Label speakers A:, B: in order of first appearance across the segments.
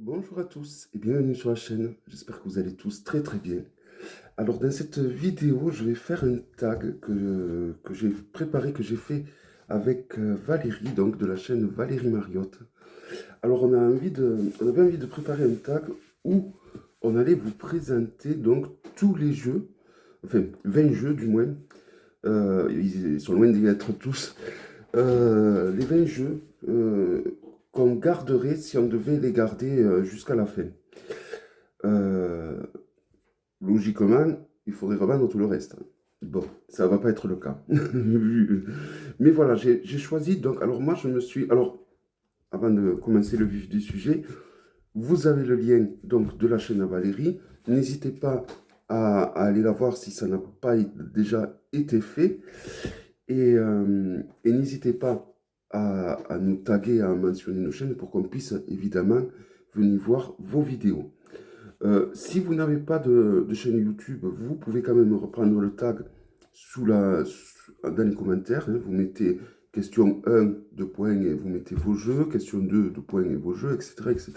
A: Bonjour à tous et bienvenue sur la chaîne. J'espère que vous allez tous très très bien. Alors dans cette vidéo, je vais faire un tag que j'ai préparé, que j'ai fait avec Valérie, donc de la chaîne Valérie Mariotte. Alors on avait envie de préparer un tag où on allait vous présenter donc tous les jeux, enfin 20 jeux du moins. Ils sont loin d'y être tous. Les 20 jeux qu'on garderait si on devait les garder jusqu'à la fin. Euh, Logiquement, il faudrait revendre tout le reste. Bon, ça va pas être le cas. Mais voilà, j'ai choisi. Donc, alors moi, je me suis. Alors, avant de commencer le vif du sujet, vous avez le lien donc de la chaîne à Valérie. N'hésitez pas à aller la voir si ça n'a pas déjà été fait. Et n'hésitez pas à nous taguer, à mentionner nos chaînes pour qu'on puisse évidemment venir voir vos vidéos. Si vous n'avez pas de chaîne YouTube, vous pouvez quand même reprendre le tag dans les commentaires, hein. Vous mettez question 1, 2 points, et vous mettez vos jeux, question 2, 2 points, et vos jeux, etc. etc.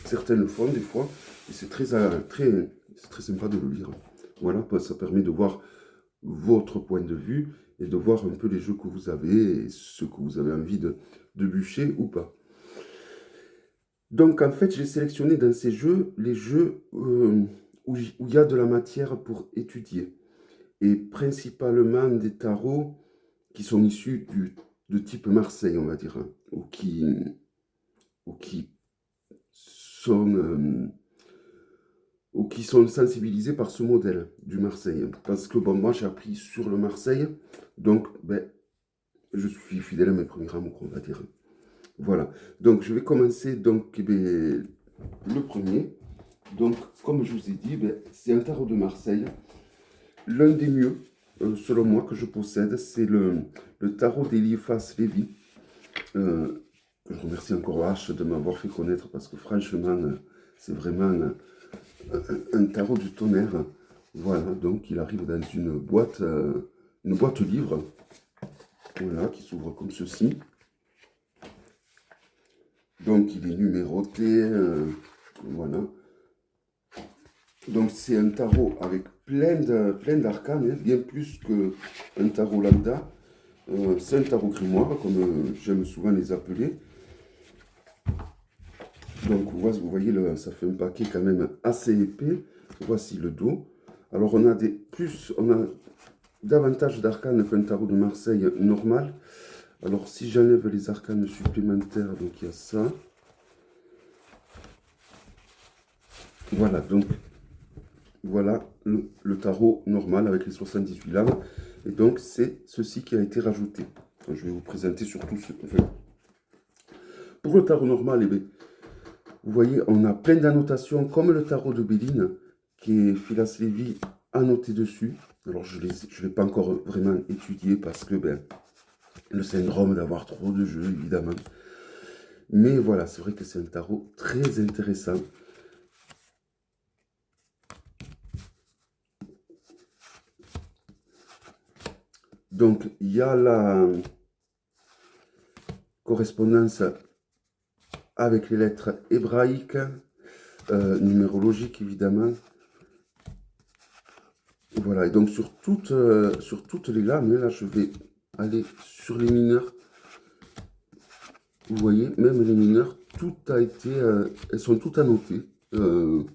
A: Certains le font des fois, et c'est très sympa de le lire. Voilà, ça permet de voir votre point de vue et de voir un peu les jeux que vous avez et ce que vous avez envie de bûcher ou pas. Donc en fait, j'ai sélectionné dans ces jeux les jeux où il y a de la matière pour étudier. Et principalement des tarots qui sont issus de type Marseille, on va dire, hein, ou qui sont, ou qui sont sensibilisés par ce modèle du Marseille. Parce que bon, moi j'ai appris sur le Marseille, donc ben, je suis fidèle à mes premiers amours, on va dire. Voilà. Donc je vais commencer donc eh ben, le premier. Donc, comme je vous ai dit, ben, c'est un tarot de Marseille. L'un des mieux, selon moi, que je possède, c'est le tarot d'Eliphas Lévy. Je remercie encore H de m'avoir fait connaître parce que franchement, c'est vraiment un tarot du tonnerre. Voilà, donc il arrive dans une boîte livre, voilà, qui s'ouvre comme ceci. Donc il est numéroté, voilà. Donc c'est un tarot avec plein d'arcanes, hein, bien plus qu'un tarot lambda. C'est un tarot grimoire, comme j'aime souvent les appeler. Donc vous voyez, ça fait un paquet quand même assez épais. Voici le dos. Alors on a davantage d'arcanes qu'un tarot de Marseille normal. Alors si j'enlève les arcanes supplémentaires, donc il y a ça. Voilà, donc voilà le tarot normal avec les 78 lames. Et donc, c'est ceci qui a été rajouté. Je vais vous présenter surtout ce... Enfin, pour le tarot normal, eh bien, vous voyez, on a plein d'annotations, comme le tarot de Béline, qui est Philas Lévy annoté dessus. Alors, je ne l'ai pas encore vraiment étudié parce que ben, le syndrome d'avoir trop de jeux, évidemment. Mais voilà, c'est vrai que c'est un tarot très intéressant. Donc, il y a la correspondance avec les lettres hébraïques, numérologiques évidemment. Voilà, et donc sur toutes les lames, là je vais aller sur les mineurs. Vous voyez, même les mineurs, tout a été, elles sont toutes annotées de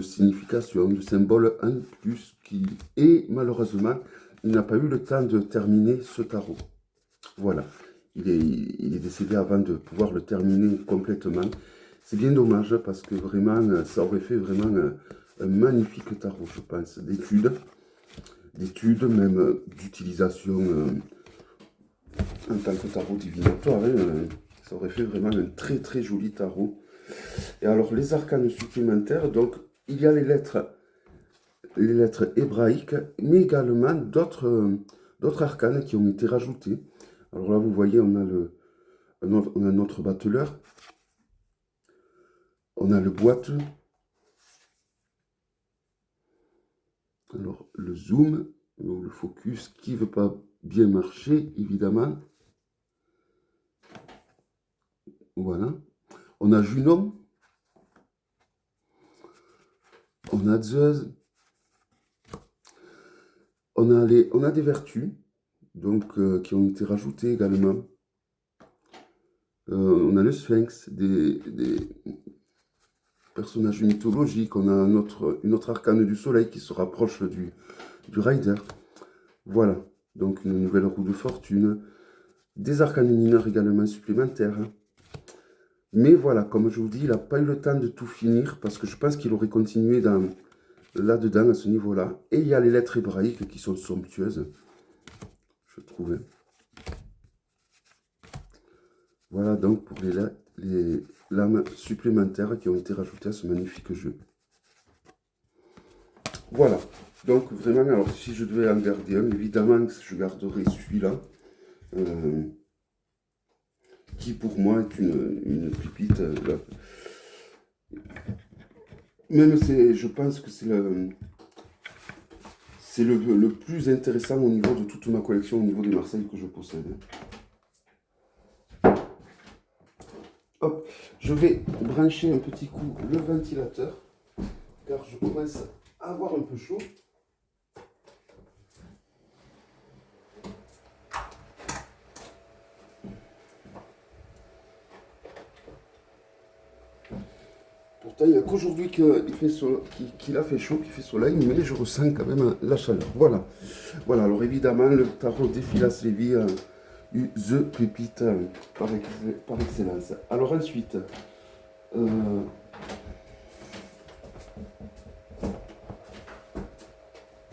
A: signification, de symboles en plus. Et malheureusement, il n'a pas eu le temps de terminer ce tarot. Voilà, il est décédé avant de pouvoir le terminer complètement. C'est bien dommage parce que vraiment, ça aurait fait vraiment un magnifique tarot, je pense, d'études, même d'utilisation en tant que tarot divinatoire, hein. Ça aurait fait vraiment un très très joli tarot. Et alors, les arcanes supplémentaires, donc, il y a les lettres hébraïques, mais également d'autres arcanes qui ont été rajoutées. Alors là, vous voyez, on a notre battleur, on a le boiteux, alors le zoom, le focus qui ne veut pas bien marcher, évidemment. Voilà. On a Junon, on a Zeus, on a des vertus, donc qui ont été rajoutées également. On a le Sphinx, des personnages mythologiques, on a une autre arcane du soleil qui se rapproche du Rider. Voilà, donc une nouvelle roue de fortune, des arcanes mineurs également supplémentaires. Mais voilà, comme je vous dis, il n'a pas eu le temps de tout finir parce que je pense qu'il aurait continué là-dedans, à ce niveau-là. Et il y a les lettres hébraïques qui sont somptueuses, je trouve. Voilà donc pour les lames supplémentaires qui ont été rajoutées à ce magnifique jeu. Voilà, donc vraiment, alors si je devais en garder un, évidemment, je garderai celui-là. Qui pour moi est une pépite. Même je pense que c'est le plus intéressant au niveau de toute ma collection, au niveau des Marseille que je possède. Hop, je vais brancher un petit coup le ventilateur, car je commence à avoir un peu chaud. Pourtant, il n'y a qu'aujourd'hui qu'il a fait chaud, qu'il fait soleil, mais je ressens quand même la chaleur. Voilà. Voilà, alors évidemment, le tarot d'Ephilas Lévy, The Pépite par excellence. Alors ensuite,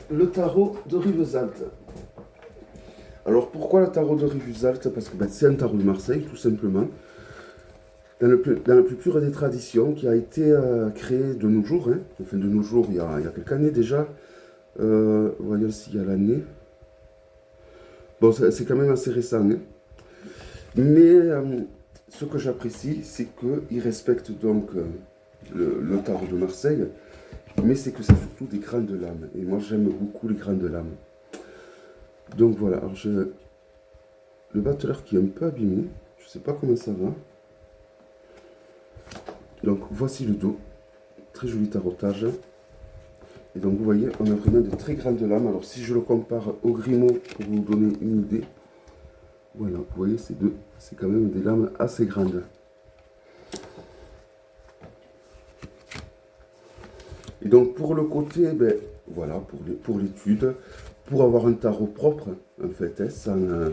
A: le tarot de Rivesaltes. Alors pourquoi le tarot de Rivesaltes? Parce que c'est un tarot de Marseille, tout simplement. Dans la plus pure des traditions, qui a été créé de nos jours, hein. Enfin de nos jours, il y a quelques années déjà. Voyons s'il y a l'année. Bon, c'est quand même assez récent, hein. Mais ce que j'apprécie, c'est qu'il respecte donc le tarot de Marseille, mais c'est que c'est surtout des grandes lames. Et moi, j'aime beaucoup les grandes lames. Donc voilà, alors le batteleur qui est un peu abîmé, je ne sais pas comment ça va. Donc voici le dos, très joli tarotage. Et donc vous voyez, on a vraiment de très grandes lames. Alors si je le compare au Grimaud, pour vous donner une idée, voilà, vous voyez ces deux, c'est quand même des lames assez grandes. Et donc pour le côté, ben, voilà, pour l'étude, pour avoir un tarot propre, en fait, hein,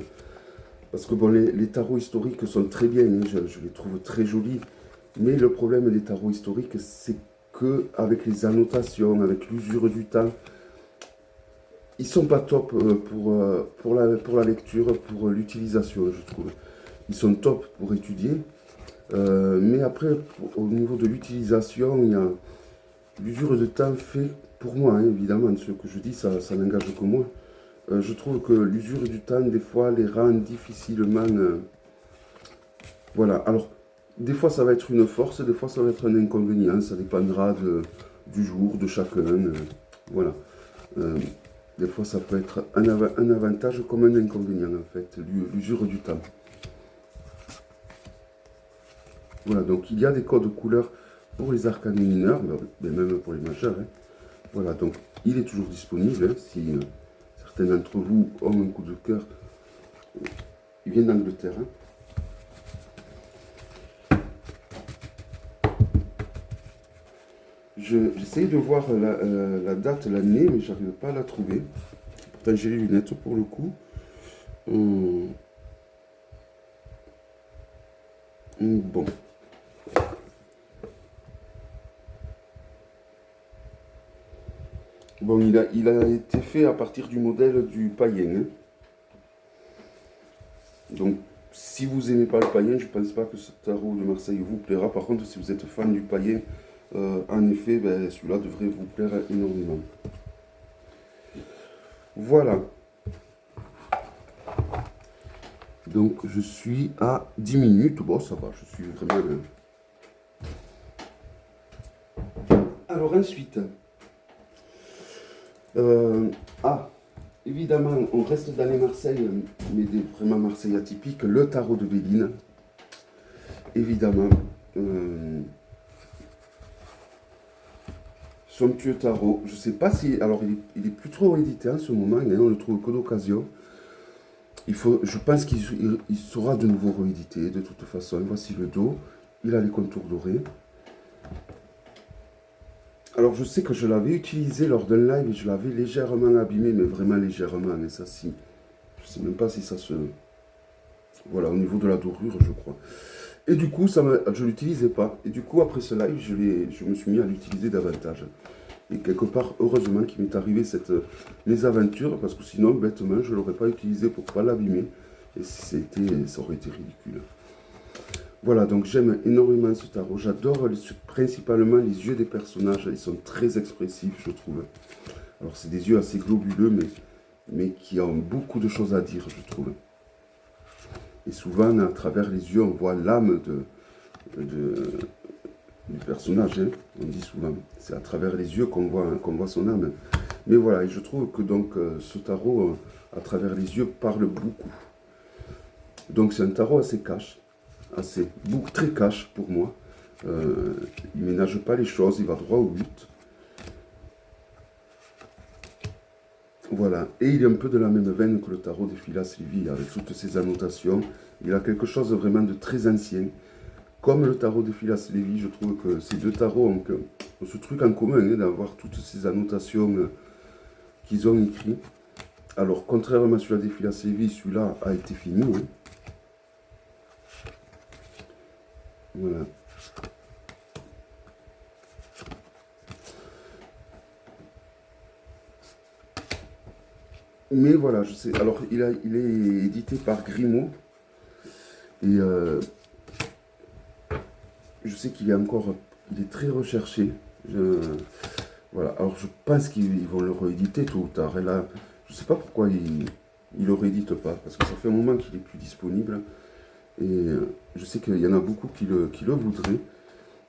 A: parce que bon, les tarots historiques sont très bien, hein, je les trouve très jolis. Mais le problème des tarots historiques, c'est que avec les annotations, avec l'usure du temps, ils sont pas top pour la lecture, pour l'utilisation, je trouve. Ils sont top pour étudier, mais après, au niveau de l'utilisation, il y a l'usure de temps fait, pour moi, hein, évidemment, ce que je dis, ça n'engage que moi. Je trouve que l'usure du temps, des fois, les rend difficilement... voilà, alors... Des fois, ça va être une force, des fois, ça va être un inconvénient. Ça dépendra du jour, de chacun. Voilà. Des fois, ça peut être un avantage comme un inconvénient, en fait, l'usure du temps. Voilà, donc il y a des codes couleurs pour les arcanes mineurs, mais même pour les majeurs. Hein. Voilà, donc il est toujours disponible. Hein, si certains d'entre vous ont un coup de cœur, il vient d'Angleterre. Hein. J'essaye de voir la date, l'année, mais j'arrive pas à la trouver. Pourtant, j'ai les lunettes pour le coup. Bon. Bon, il a été fait à partir du modèle du païen. Hein. Donc, si vous n'aimez pas le païen, je ne pense pas que ce tarot de Marseille vous plaira. Par contre, si vous êtes fan du païen, en effet, ben, celui-là devrait vous plaire énormément. Voilà. Donc je suis à 10 minutes. Bon, ça va, je suis vraiment bien. Alors ensuite, évidemment, on reste dans les Marseilles, mais vraiment Marseille atypiques, le tarot de Béline. Évidemment, euh, Somptueux Tarot. Je sais pas si... Alors, il est plus trop édité en ce moment. Et on le trouve que d'occasion. Je pense qu'il sera de nouveau réédité de toute façon. Voici le dos. Il a les contours dorés. Alors, je sais que je l'avais utilisé lors d'un live et je l'avais légèrement abîmé, mais vraiment légèrement. Et ça, si... Je sais même pas si ça se... Voilà, au niveau de la dorure, je crois. Et du coup, je ne l'utilisais pas. Et du coup, après ce live, je me suis mis à l'utiliser davantage. Et quelque part, heureusement qu'il m'est arrivé cette mésaventure, parce que sinon, bêtement, je ne l'aurais pas utilisé pour ne pas l'abîmer. Et ça aurait été ridicule. Voilà, donc j'aime énormément ce tarot. J'adore principalement les yeux des personnages. Ils sont très expressifs, je trouve. Alors, c'est des yeux assez globuleux, mais qui ont beaucoup de choses à dire, je trouve. Et souvent, à travers les yeux, on voit l'âme du personnage, hein, on dit souvent. C'est à travers les yeux qu'on voit son âme. Mais voilà, et je trouve que donc ce tarot, à travers les yeux, parle beaucoup. Donc c'est un tarot assez cash, très cash pour moi. Il ne ménage pas les choses, il va droit au but. Voilà, et il est un peu de la même veine que le tarot de Philas Lévy, avec toutes ses annotations. Il a quelque chose vraiment de très ancien. Comme le tarot de Philas Lévy, je trouve que ces deux tarots ont ce truc en commun, hein, d'avoir toutes ces annotations qu'ils ont écrites. Alors, contrairement à celui-là de Philas Lévy, celui-là a été fini. Hein. Voilà. Mais voilà, je sais. Alors, il est édité par Grimaud. Et je sais qu'il il est très recherché. Voilà, alors je pense qu'ils vont le rééditer tôt ou tard. Et là, je ne sais pas pourquoi ils ne le rééditent pas, parce que ça fait un moment qu'il est plus disponible. Et je sais qu'il y en a beaucoup qui le voudraient.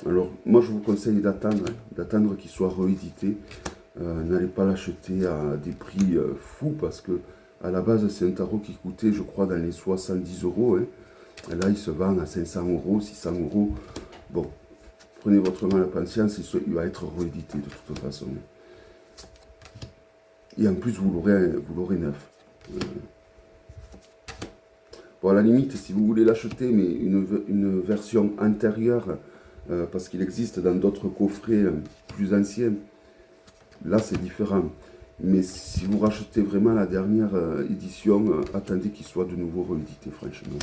A: Alors, moi, je vous conseille d'attendre qu'il soit réédité. N'allez pas l'acheter à des prix fous, parce que à la base, c'est un tarot qui coûtait, je crois, dans les 70 euros. Hein. Et là, il se vend à 500 euros, 600 euros. Bon, prenez votre mal à patience, il va être réédité de toute façon. Et en plus, vous l'aurez neuf. Bon, à la limite, si vous voulez l'acheter, mais une version antérieure, parce qu'il existe dans d'autres coffrets plus anciens, là, c'est différent. Mais si vous rachetez vraiment la dernière édition, attendez qu'il soit de nouveau réédité, franchement.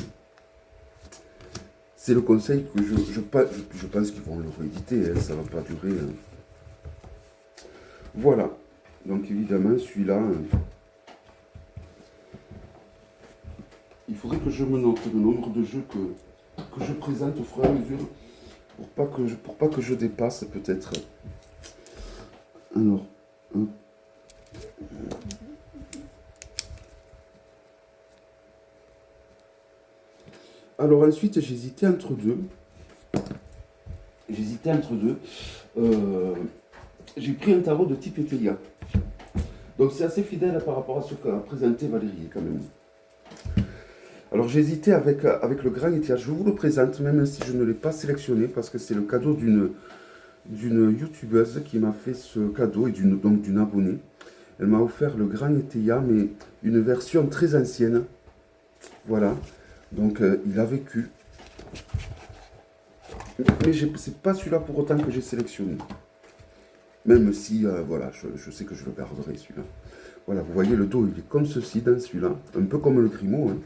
A: C'est le conseil que je pense qu'ils vont le rééditer, hein, ça ne va pas durer. Hein. Voilà. Donc évidemment, celui-là, il faudrait que je me note le nombre de jeux que je présente au fur et à mesure pour pas que je dépasse peut-être. Alors, hop. Alors ensuite, j'hésitais entre deux. J'ai pris un tarot de type Etelia. Donc c'est assez fidèle par rapport à ce qu'a présenté Valérie quand même. Alors j'ai hésité avec le grand Etelia. Je vous le présente, même si je ne l'ai pas sélectionné, parce que c'est le cadeau d'une youtubeuse qui m'a fait ce cadeau, et donc d'une abonnée. Elle m'a offert le grand Etelia, mais une version très ancienne. Voilà. Donc il a vécu. Mais c'est pas celui-là pour autant que j'ai sélectionné. Même si, voilà, je sais que je le garderai celui-là. Voilà, vous voyez, le dos, il est comme ceci dans celui-là. Un peu comme le Grimaud. Hein.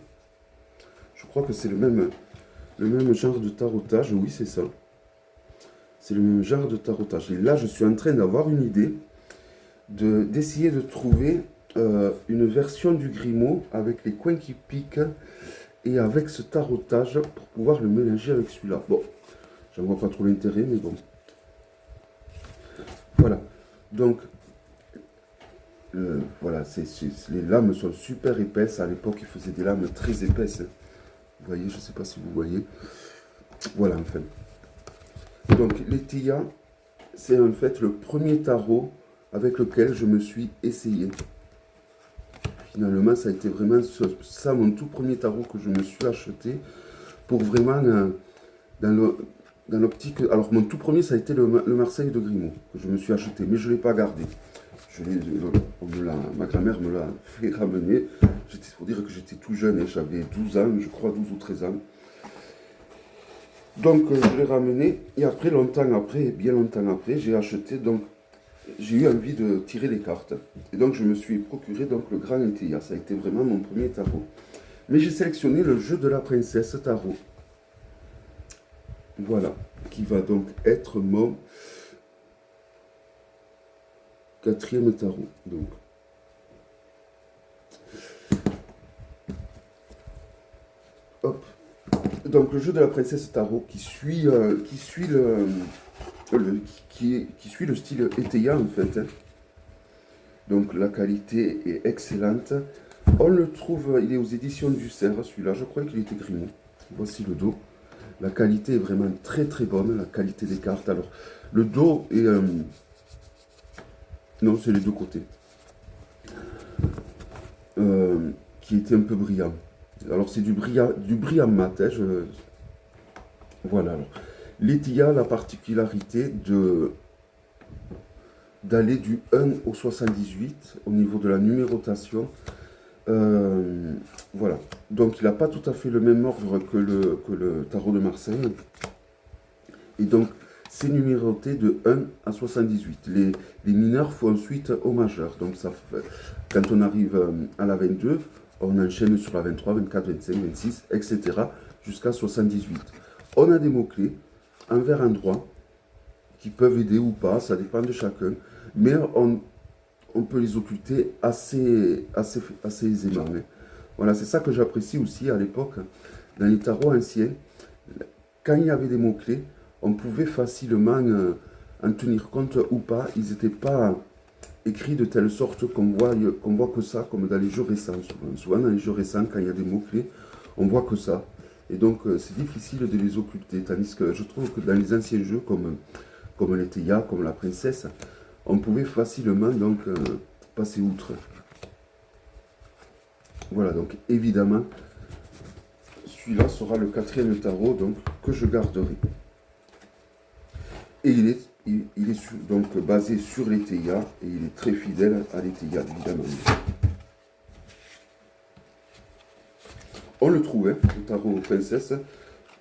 A: Je crois que c'est le même genre de tarotage. Oui, c'est ça. C'est le même genre de tarotage. Et là, je suis en train d'avoir une idée d'essayer de trouver une version du Grimaud avec les coins qui piquent et avec ce tarotage pour pouvoir le mélanger avec celui-là. Bon, j'en vois pas trop l'intérêt, mais bon. Voilà. Donc, voilà, les lames sont super épaisses. À l'époque, ils faisaient des lames très épaisses. Hein. Vous voyez, je ne sais pas si vous voyez. Voilà, enfin. Donc, l'Etelia, c'est en fait le premier tarot avec lequel je me suis essayé. Finalement, ça a été vraiment mon tout premier tarot que je me suis acheté pour vraiment dans l'optique... Alors, mon tout premier, ça a été le Marseille de Grimaud, que je me suis acheté, mais je ne l'ai pas gardé. Ma grand-mère me l'a fait ramener. J'étais pour dire que j'étais tout jeune, et j'avais 12 ans, je crois 12 ou 13 ans. Donc, je l'ai ramené, et après, longtemps après, bien longtemps après, j'ai acheté, donc, j'ai eu envie de tirer les cartes. Et donc, je me suis procuré donc, le Grand Eteia. Ça a été vraiment mon premier tarot. Mais j'ai sélectionné le jeu de la princesse tarot. Voilà, qui va donc être mon quatrième tarot. Hop. Donc le jeu de la princesse tarot qui suit le style Eteia en fait, hein. Donc la qualité est excellente. On le trouve, il est aux éditions du Cerf, celui-là, je crois qu'il était Grimaud. Voici le dos. La qualité est vraiment très très bonne, la qualité des cartes. Alors, le dos est... non, c'est les deux côtés. Qui était un peu brillant. Alors, c'est du brillant mat. Hein, voilà. L'Eteia a la particularité d'aller du 1 au 78 au niveau de la numérotation. Voilà. Donc, il n'a pas tout à fait le même ordre que le tarot de Marseille. Et donc, c'est numéroté de 1 à 78. Les mineurs font ensuite au majeur. Donc, ça fait, quand on arrive à la 22, on enchaîne sur la 23, 24, 25, 26, etc. jusqu'à 78. On a des mots-clés, envers endroit, qui peuvent aider ou pas, ça dépend de chacun. Mais on peut les occulter assez aisément. Hein. Voilà, c'est ça que j'apprécie aussi à l'époque, dans les tarots anciens. Quand il y avait des mots-clés, on pouvait facilement en tenir compte ou pas. Ils n'étaient pas écrits de telle sorte qu'on voit que ça, comme dans les jeux récents. Souvent dans les jeux récents, quand il y a des mots-clés, on voit que ça. Et donc, c'est difficile de les occulter. Tandis que je trouve que dans les anciens jeux, comme l'Eteia, comme la princesse, on pouvait facilement donc passer outre. Voilà, donc évidemment, celui-là sera le quatrième tarot donc, que je garderai. Et il est donc basé sur l'Eteia et il est très fidèle à l'Eteia, évidemment. On le trouve, hein, le tarot princesse,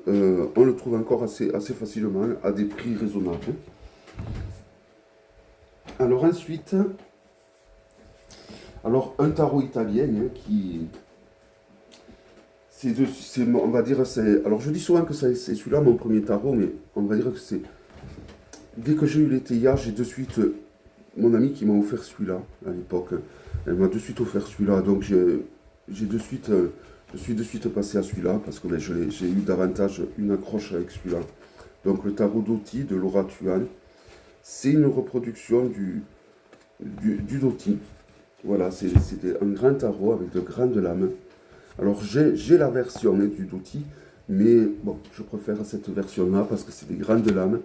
A: on le trouve encore assez facilement à des prix raisonnables. Alors ensuite, un tarot italien hein, qui... on va dire, alors je dis souvent que c'est celui-là mon premier tarot, mais on va dire que c'est... Dès que j'ai eu l'Eteia, j'ai de suite... mon ami qui m'a offert celui-là à l'époque, elle m'a de suite offert celui-là, donc je suis de suite passé à celui-là, parce que ben, j'ai eu davantage une accroche avec celui-là. Donc le tarot d'Oti de Laura Tuan, c'est une reproduction du Doti. Voilà, c'était un grand tarot avec de grandes lames. Alors j'ai la version hein, du Doti, mais bon, je préfère cette version-là parce que c'est des grandes lames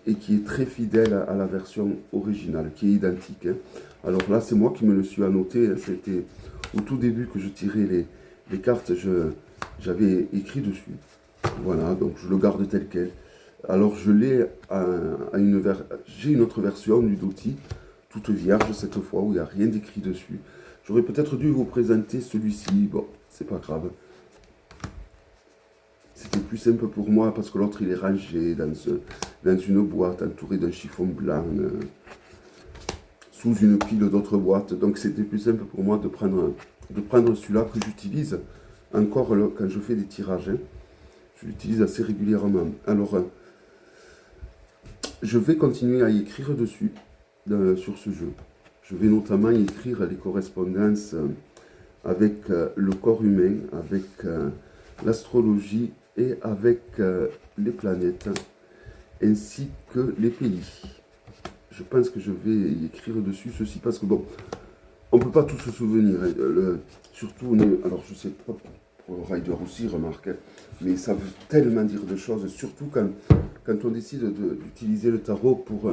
A: et qui est très fidèle à la version originale, qui est identique. Hein. Alors là, c'est moi qui me le suis annoté. Hein. C'était au tout début que je tirais les cartes, j'avais écrit dessus. Voilà, donc je le garde tel quel. Alors je l'ai j'ai une autre version du Doti, toute vierge cette fois, où il n'y a rien d'écrit dessus. J'aurais peut-être dû vous présenter celui-ci, bon, c'est pas grave. C'était plus simple pour moi parce que l'autre il est rangé dans une boîte entourée d'un chiffon blanc, sous une pile d'autres boîtes. Donc c'était plus simple pour moi de prendre celui-là que j'utilise encore quand je fais des tirages. Hein. Je l'utilise assez régulièrement. Alors, je vais continuer à y écrire dessus, sur ce jeu. Je vais notamment y écrire les correspondances avec le corps humain, avec l'astrologie et avec les planètes, ainsi que les pays. Je pense que je vais y écrire dessus ceci, parce que bon, on ne peut pas tout se souvenir. Hein, surtout, alors je sais pas pour le rider aussi, remarque, hein, mais ça veut tellement dire de choses, surtout quand on décide d'utiliser le tarot pour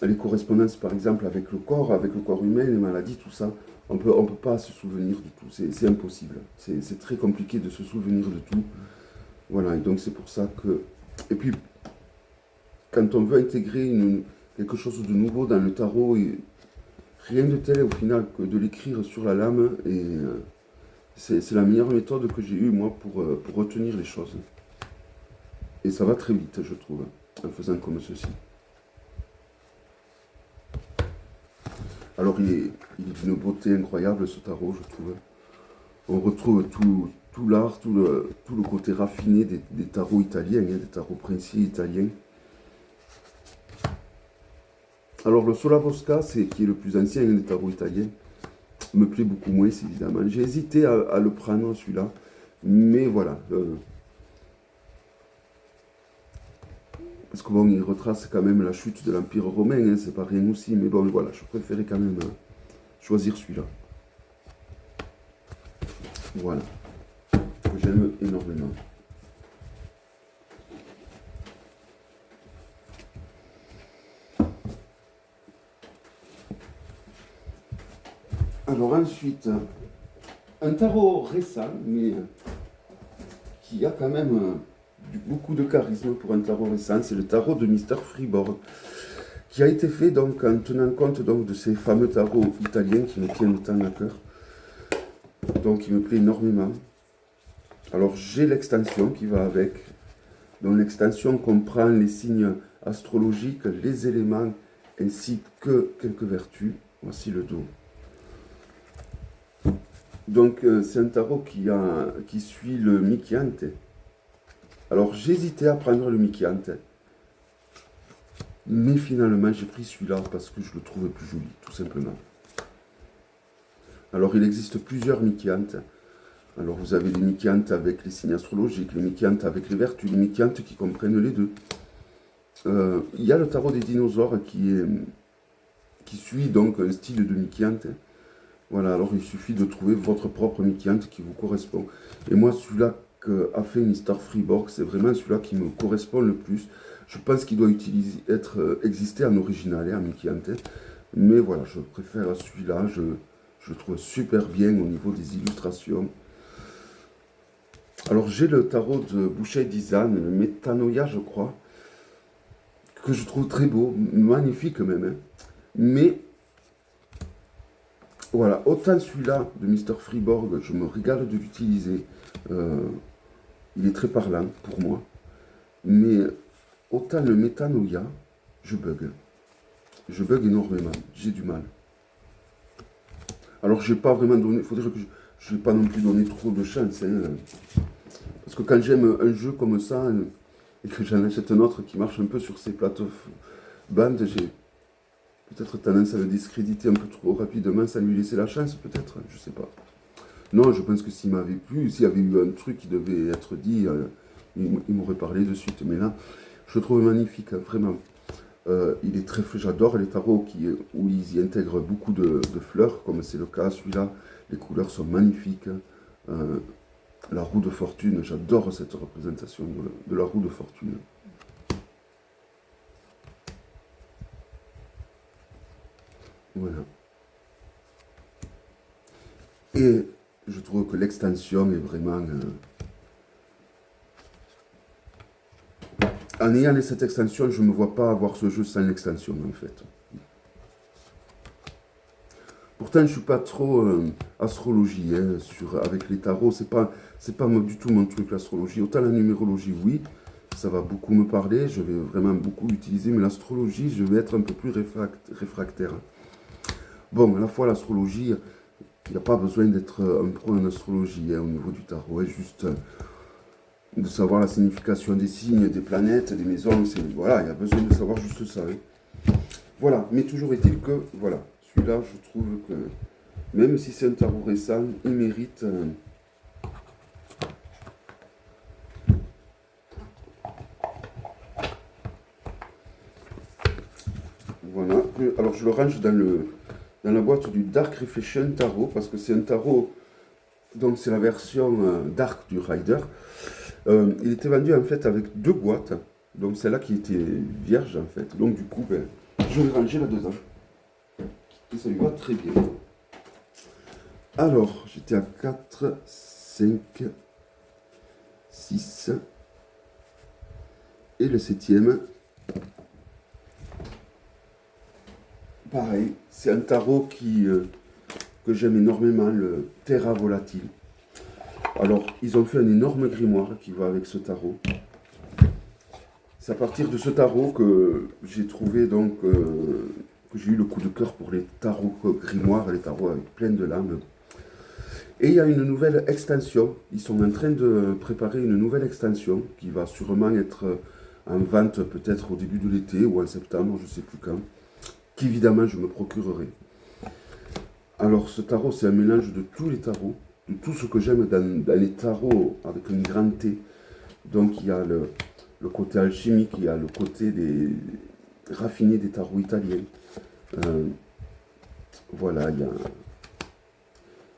A: les correspondances, par exemple, avec le corps humain, les maladies, tout ça. On peut pas se souvenir de tout, c'est impossible. C'est très compliqué de se souvenir de tout. Voilà, et donc c'est pour ça que Et puis, quand on veut intégrer quelque chose de nouveau dans le tarot, rien de tel au final que de l'écrire sur la lame. Et c'est la meilleure méthode que j'ai eue, moi, pour retenir les choses. Et ça va très vite, je trouve, en faisant comme ceci. Alors, il est d'une beauté incroyable, ce tarot, je trouve. On retrouve tout l'art, tout le côté raffiné des tarots italiens, hein, des tarots princiers italiens. Alors, le Solabosca, qui est le plus ancien des tarots italiens, me plaît beaucoup moins, évidemment. J'ai hésité à le prendre, celui-là. Mais voilà. Parce que bon, il retrace quand même la chute de l'Empire romain, hein, c'est pas rien aussi. Mais bon, voilà, je préférais quand même choisir celui-là. Voilà. Que j'aime énormément. Alors ensuite, un tarot récent, mais qui a quand même beaucoup de charisme pour un tarot récent, c'est le tarot de Mr. Freeborg, qui a été fait donc en tenant compte donc de ces fameux tarots italiens qui me tiennent tant à cœur. Donc il me plaît énormément. Alors j'ai l'extension qui va avec. Donc l'extension comprend les signes astrologiques, les éléments ainsi que quelques vertus. Voici le dos. Donc c'est un tarot qui suit le Michiante. Alors j'hésitais à prendre le Michiante. Mais finalement j'ai pris celui-là parce que je le trouvais plus joli, tout simplement. Alors il existe plusieurs Michiantes. Alors vous avez les Michiantes avec les signes astrologiques, les Michiantes avec les vertus, les Michiantes qui comprennent les deux. Il y a le tarot des dinosaures qui suit donc un style de Michiante. Voilà, alors il suffit de trouver votre propre Michiante qui vous correspond. Et moi, celui-là qu'a fait Mr. Freeborg, c'est vraiment celui-là qui me correspond le plus. Je pense qu'il doit exister en original, en Michiante. Mais voilà, je préfère celui-là. Je le trouve super bien au niveau des illustrations. Alors j'ai le tarot de Boucher Dizan, le Metanoia, je crois, que je trouve très beau, magnifique même. Hein. Mais voilà, autant celui-là de Mr. Freeborg, je me régale de l'utiliser. Il est très parlant pour moi. Mais autant le Metanoia, je bug. Je bug énormément, j'ai du mal. Alors j'ai pas vraiment donné, il faudrait que je n'ai pas non plus donné trop de chance. Hein. Parce que quand j'aime un jeu comme ça, et que j'en achète un autre qui marche un peu sur ces plates-bandes, j'ai peut-être tendance à le discréditer un peu trop rapidement, sans lui laisser la chance, peut-être, je sais pas. Non, je pense que s'il m'avait plu, s'il y avait eu un truc qui devait être dit, il m'aurait parlé de suite. Mais là, je le trouve magnifique, vraiment. Il est très frais, j'adore les tarots où ils y intègrent beaucoup de fleurs, comme c'est le cas celui-là. Les couleurs sont magnifiques. La roue de fortune, j'adore cette représentation de la roue de fortune. Voilà. Et je trouve que l'extension est vraiment... En ayant cette extension, je ne me vois pas avoir ce jeu sans l'extension, en fait. Pourtant, je ne suis pas trop astrologie hein, avec les tarots. C'est pas du tout mon truc, l'astrologie. Autant la numérologie, oui, ça va beaucoup me parler. Je vais vraiment beaucoup l'utiliser. Mais l'astrologie, je vais être un peu plus réfractaire. Bon, à la fois, l'astrologie, il n'y a pas besoin d'être un pro en astrologie hein, au niveau du tarot. Hein, juste de savoir la signification des signes, des planètes, des maisons. Voilà, il y a besoin de savoir juste ça. Hein. Voilà, mais toujours est-il que, voilà. Celui-là, je trouve que, même si c'est un tarot récent, il mérite... Voilà. Alors, je le range dans la boîte du Dark Reflection Tarot, parce que c'est un tarot, donc c'est la version Dark du Rider. Il était vendu, en fait, avec deux boîtes. Donc, celle-là qui était vierge, en fait. Donc, du coup, ben, je l'ai rangé là-dedans. Et ça lui va très bien. Alors, j'étais à 4, 5, 6, Et le septième, pareil, c'est un tarot que j'aime énormément, le Terra Volatile. Alors, ils ont fait un énorme grimoire qui va avec ce tarot. C'est à partir de ce tarot que j'ai trouvé donc, que j'ai eu le coup de cœur pour les tarots grimoires, les tarots avec plein de lames. Et il y a une nouvelle extension. Ils sont en train de préparer une nouvelle extension qui va sûrement être en vente peut-être au début de l'été ou en septembre, je ne sais plus quand. Qu'évidemment je me procurerai. Alors ce tarot, c'est un mélange de tous les tarots, de tout ce que j'aime dans les tarots avec un grand T. Donc il y a le côté alchimique, il y a le côté des raffiné des tarots italiens. Voilà, il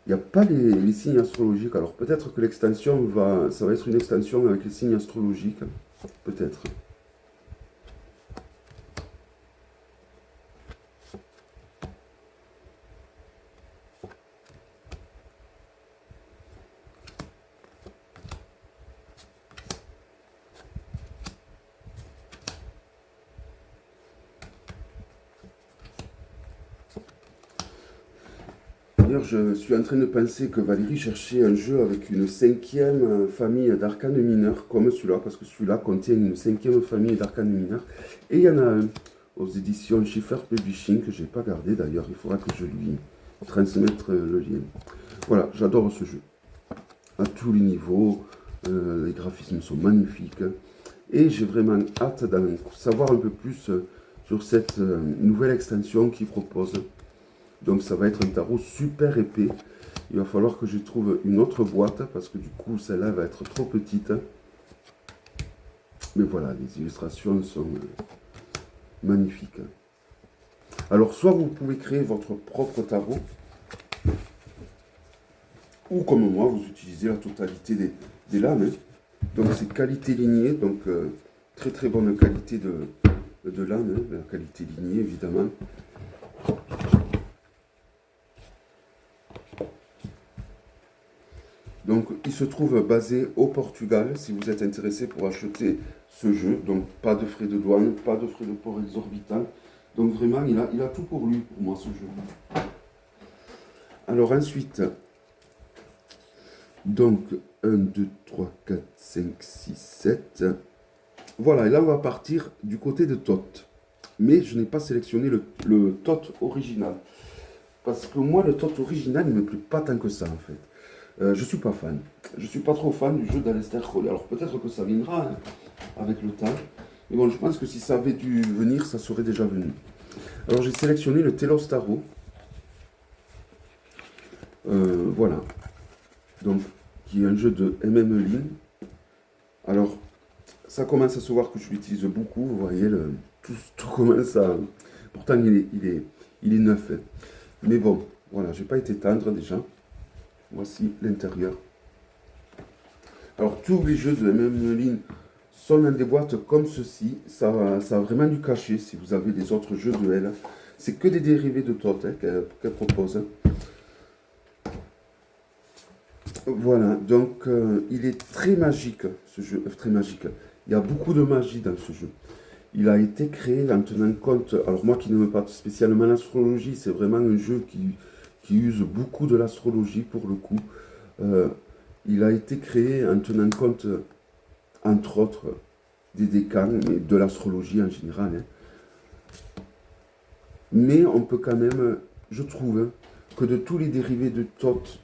A: n'y a pas les signes astrologiques. Alors peut-être que l'extension ça va être une extension avec les signes astrologiques. Peut-être. D'ailleurs, je suis en train de penser que Valérie cherchait un jeu avec une cinquième famille d'arcanes mineurs, comme celui-là, parce que celui-là contient une cinquième famille d'arcanes mineurs. Et il y en a un aux éditions Schiffer Publishing que je n'ai pas gardé d'ailleurs. Il faudra que je lui transmette le lien. Voilà, j'adore ce jeu. À tous les niveaux, les graphismes sont magnifiques. Et j'ai vraiment hâte d'en savoir un peu plus sur cette nouvelle extension qu'il propose. Donc ça va être un tarot super épais. Il va falloir que je trouve une autre boîte parce que du coup celle-là va être trop petite. Mais voilà, les illustrations sont magnifiques. Alors soit vous pouvez créer votre propre tarot, ou comme moi, vous utilisez la totalité des lames. Hein. Donc c'est qualité lignée, donc très très bonne qualité de lame, hein, la qualité lignée évidemment. Donc, il se trouve basé au Portugal, si vous êtes intéressé pour acheter ce jeu. Donc, pas de frais de douane, pas de frais de port exorbitants. Donc, vraiment, il a tout pour lui, pour moi, ce jeu. Alors, ensuite, donc, 1, 2, 3, 4, 5, 6, 7. Voilà, et là, on va partir du côté de Thoth. Mais je n'ai pas sélectionné le Thoth original. Parce que moi, le Thoth original, il ne me plaît pas tant que ça, en fait. Je suis pas fan. Je suis pas trop fan du jeu d'Aleister Crowley. Alors peut-être que ça viendra hein, avec le temps. Mais bon, je pense que si ça avait dû venir, ça serait déjà venu. Alors j'ai sélectionné le Telos Tarot. Voilà. Donc, qui est un jeu de MMLin. Alors, ça commence à se voir que je l'utilise beaucoup. Vous voyez, tout commence à... Pourtant, il est neuf. Hein. Mais bon, voilà, j'ai pas été tendre déjà. Voici l'intérieur. Alors, tous les jeux de MMLin sont dans des boîtes comme ceci. Ça a vraiment du cachet si vous avez les autres jeux de elle. C'est que des dérivés de Thoth hein, qu'elle propose. Voilà, donc il est très magique, ce jeu, très magique. Il y a beaucoup de magie dans ce jeu. Il a été créé en tenant compte, alors moi qui n'aime pas spécialement l'astrologie, c'est vraiment un jeu qui use beaucoup de l'astrologie pour le coup. Il a été créé en tenant compte, entre autres, des décans, mais de l'astrologie en général. Hein. Mais on peut quand même, je trouve, hein, que de tous les dérivés de Thoth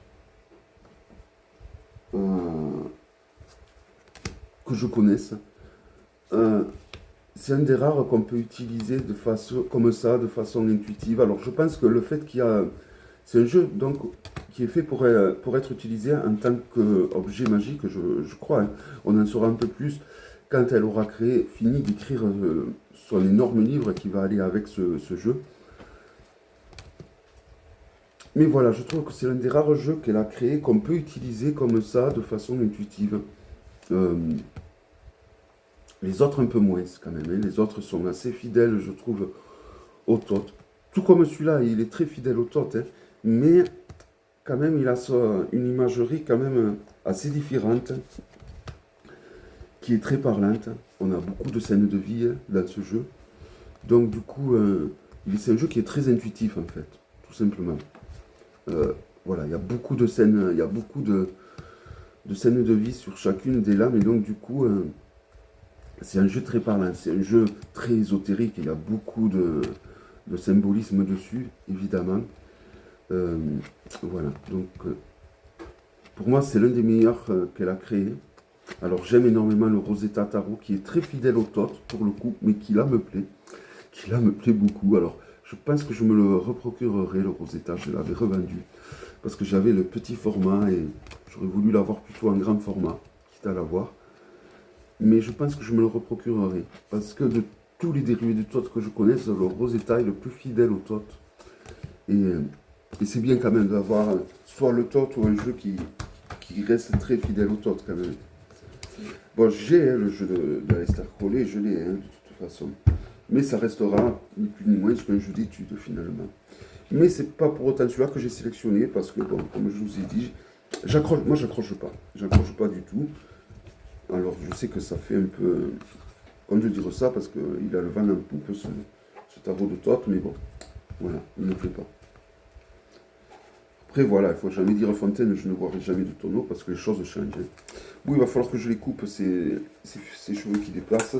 A: que je connaisse, c'est un des rares qu'on peut utiliser de façon comme ça, de façon intuitive. Alors je pense que le fait qu'il y a... C'est un jeu donc qui est fait pour être utilisé en tant qu'objet magique, je crois. Hein. On en saura un peu plus quand elle aura fini d'écrire son énorme livre qui va aller avec ce jeu. Mais voilà, je trouve que c'est l'un des rares jeux qu'elle a créé qu'on peut utiliser comme ça, de façon intuitive. Les autres un peu moins quand même. Hein. Les autres sont assez fidèles, je trouve, au Thoth. Tout comme celui-là, il est très fidèle au Thoth. Hein. Mais quand même, il a une imagerie quand même assez différente qui est très parlante. On a beaucoup de scènes de vie dans ce jeu. Donc du coup, c'est un jeu qui est très intuitif en fait, tout simplement. Euh, voilà, il y a beaucoup de scènes, il y a beaucoup de scènes de vie sur chacune des lames, et donc du coup, c'est un jeu très parlant, c'est un jeu très ésotérique, il y a beaucoup de symbolisme dessus, évidemment. Euh, voilà, donc pour moi, c'est l'un des meilleurs qu'elle a créé. Alors j'aime énormément le Rosetta Tarot, qui est très fidèle au tot, pour le coup, mais qui là me plaît beaucoup. Alors, je pense que je me le reprocurerai, le Rosetta, je l'avais revendu, parce que j'avais le petit format, et j'aurais voulu l'avoir plutôt en grand format, quitte à l'avoir. Mais je pense que je me le reprocurerai, parce que de tous les dérivés du tot que je connaisse, le Rosetta est le plus fidèle au tot. Et c'est bien quand même d'avoir soit le tot ou un jeu qui reste très fidèle au tot quand même. Bon, j'ai le jeu d'Aleister Crowley, je l'ai de toute façon. Mais ça restera ni plus ni moins qu'un jeu d'études finalement. Mais c'est pas pour autant celui-là que j'ai sélectionné parce que, bon, comme je vous ai dit, moi j'accroche pas. J'accroche pas du tout. Alors je sais que ça fait un peu. Comme je dire ça parce qu'il a le vent en poupe ce tarot de Tot, mais bon, voilà, il ne plaît pas. Après voilà, il faut jamais dire Fontaine, je ne boirai jamais de tonneau parce que les choses changent. Oui, il va falloir que je les coupe, ces cheveux qui déplacent.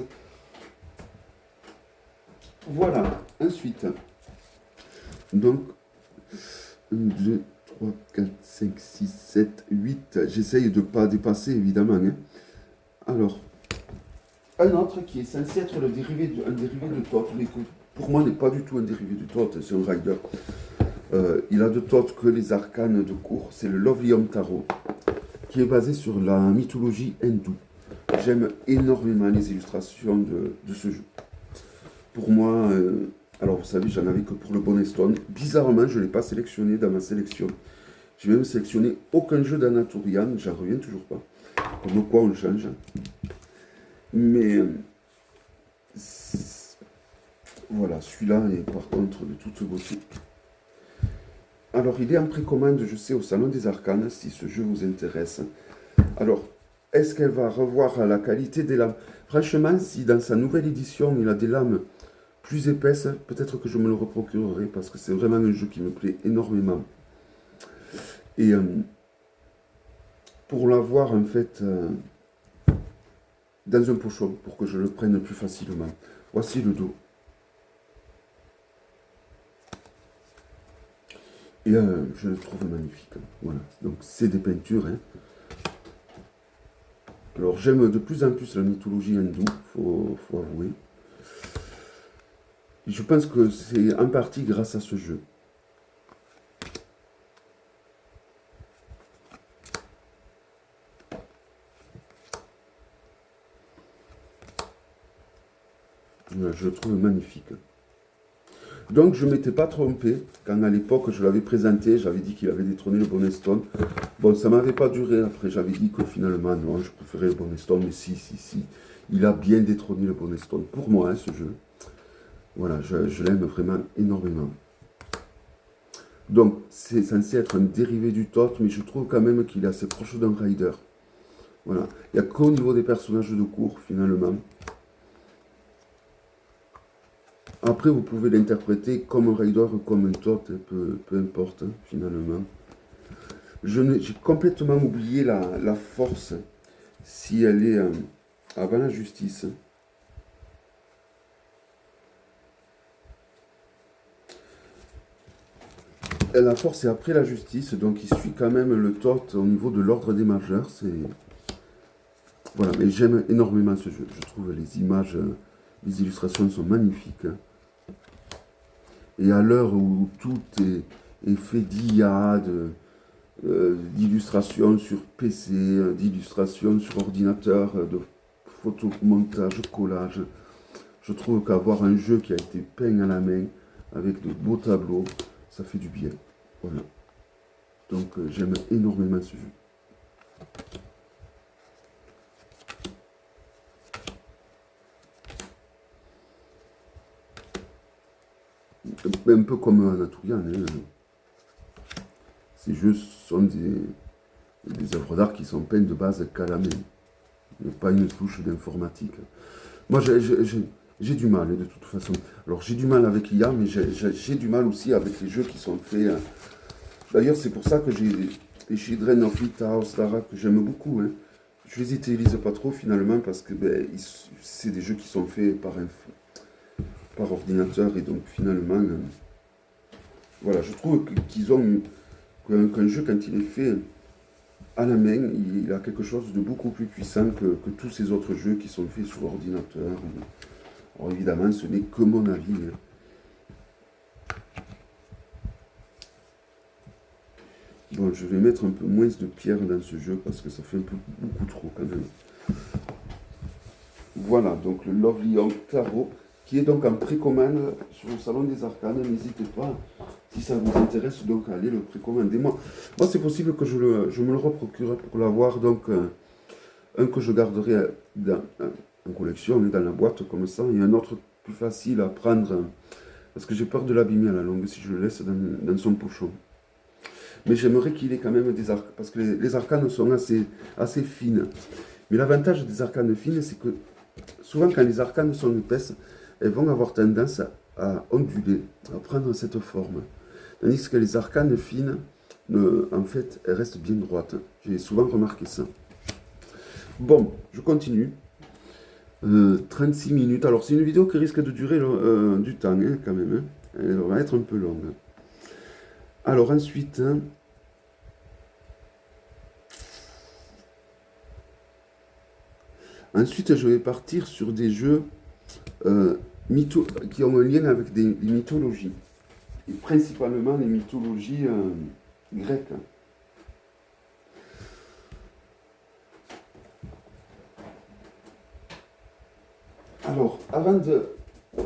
A: Voilà, ensuite. Donc, 1, 2, 3, 4, 5, 6, 7, 8. J'essaye de ne pas dépasser, évidemment. Hein. Alors, un autre qui est censé être un dérivé de Tot, mais que pour moi n'est pas du tout un dérivé de Tot, c'est un rider. Il a de Tot que les arcanes de cours, c'est le Lovelyom Tarot, qui est basé sur la mythologie hindoue. J'aime énormément les illustrations de ce jeu. Pour moi, alors vous savez, j'en avais que pour le Bonnet Stone. Bizarrement, je ne l'ai pas sélectionné dans ma sélection. J'ai même sélectionné aucun jeu d'Anatolian, j'en reviens toujours pas. Comme quoi on change. Mais voilà, celui-là est par contre de toute beauté. Alors il est en précommande, je sais, au Salon des Arcanes, si ce jeu vous intéresse. Alors, est-ce qu'elle va revoir la qualité des lames? Franchement, si dans sa nouvelle édition, il a des lames plus épaisses, peut-être que je me le reprocurerai, parce que c'est vraiment un jeu qui me plaît énormément. Et pour l'avoir, en fait, dans un pochon, pour que je le prenne plus facilement. Voici le dos. Et je le trouve magnifique. Voilà, donc c'est des peintures. Hein. Alors j'aime de plus en plus la mythologie hindoue, faut avouer. Et je pense que c'est en partie grâce à ce jeu. Voilà, je le trouve magnifique. Donc je ne m'étais pas trompé quand à l'époque je l'avais présenté, j'avais dit qu'il avait détrôné le Bonnet Stone. Bon, ça ne m'avait pas duré, après j'avais dit que finalement non, je préférais le Bonnet Stone, mais si, il a bien détrôné le Bonnet Stone pour moi, hein, ce jeu. Voilà, je l'aime vraiment énormément. Donc c'est censé être un dérivé du Tot, mais je trouve quand même qu'il est assez proche d'un Rider. Voilà, il n'y a qu'au niveau des personnages de cours finalement. Après, vous pouvez l'interpréter comme un Rider ou comme un Tot, peu importe, hein, finalement. J'ai complètement oublié la force, si elle est avant la justice. La force est après la justice, donc il suit quand même le Tot au niveau de l'ordre des majeurs. Voilà, mais j'aime énormément ce jeu. Je trouve les images, les illustrations sont magnifiques. Et à l'heure où tout est fait d'IA, d'illustrations sur PC, d'illustrations sur ordinateur, de photomontage, collage, je trouve qu'avoir un jeu qui a été peint à la main, avec de beaux tableaux, ça fait du bien. Voilà. Donc j'aime énormément ce jeu. Un peu comme Anatolian. Hein. Ces jeux sont des œuvres d'art qui sont peintes de base qu'à la main. pas une touche d'informatique. Moi, j'ai du mal, de toute façon. Alors, j'ai du mal avec l'IA, mais j'ai du mal aussi avec les jeux qui sont faits. D'ailleurs, c'est pour ça que j'ai les Children of House, Lara, que j'aime beaucoup. Hein. Je les utilise pas trop, finalement, parce que ben, c'est des jeux qui sont faits par ordinateur, et donc, finalement, voilà, je trouve qu'ils ont qu'un jeu, quand il est fait à la main, il a quelque chose de beaucoup plus puissant que tous ces autres jeux qui sont faits sur ordinateur. Alors évidemment, ce n'est que mon avis. Hein. Bon, je vais mettre un peu moins de pierre dans ce jeu parce que ça fait un peu beaucoup trop quand même. Voilà, donc le Lovely Young Tarot, qui est donc en précommande sur le Salon des Arcanes. N'hésitez pas, si ça vous intéresse, donc à aller le précommander. Moi c'est possible que je me le reprocure pour l'avoir. Donc, un que je garderai en collection, dans la boîte comme ça, et un autre plus facile à prendre, parce que j'ai peur de l'abîmer à la longue si je le laisse dans son pochon. Mais j'aimerais qu'il ait quand même des arcanes, parce que les arcanes sont assez fines. Mais l'avantage des arcanes fines, c'est que souvent quand les arcanes sont épaisses, elles vont avoir tendance à onduler, à prendre cette forme. Tandis que les arcanes fines, en fait, elles restent bien droites. J'ai souvent remarqué ça. Bon, je continue. 36 minutes. Alors, c'est une vidéo qui risque de durer du temps, hein, quand même. Hein. Elle va être un peu longue. Alors, ensuite... Ensuite, je vais partir sur des jeux qui ont un lien avec des mythologies. Et principalement les mythologies grecques. Alors, avant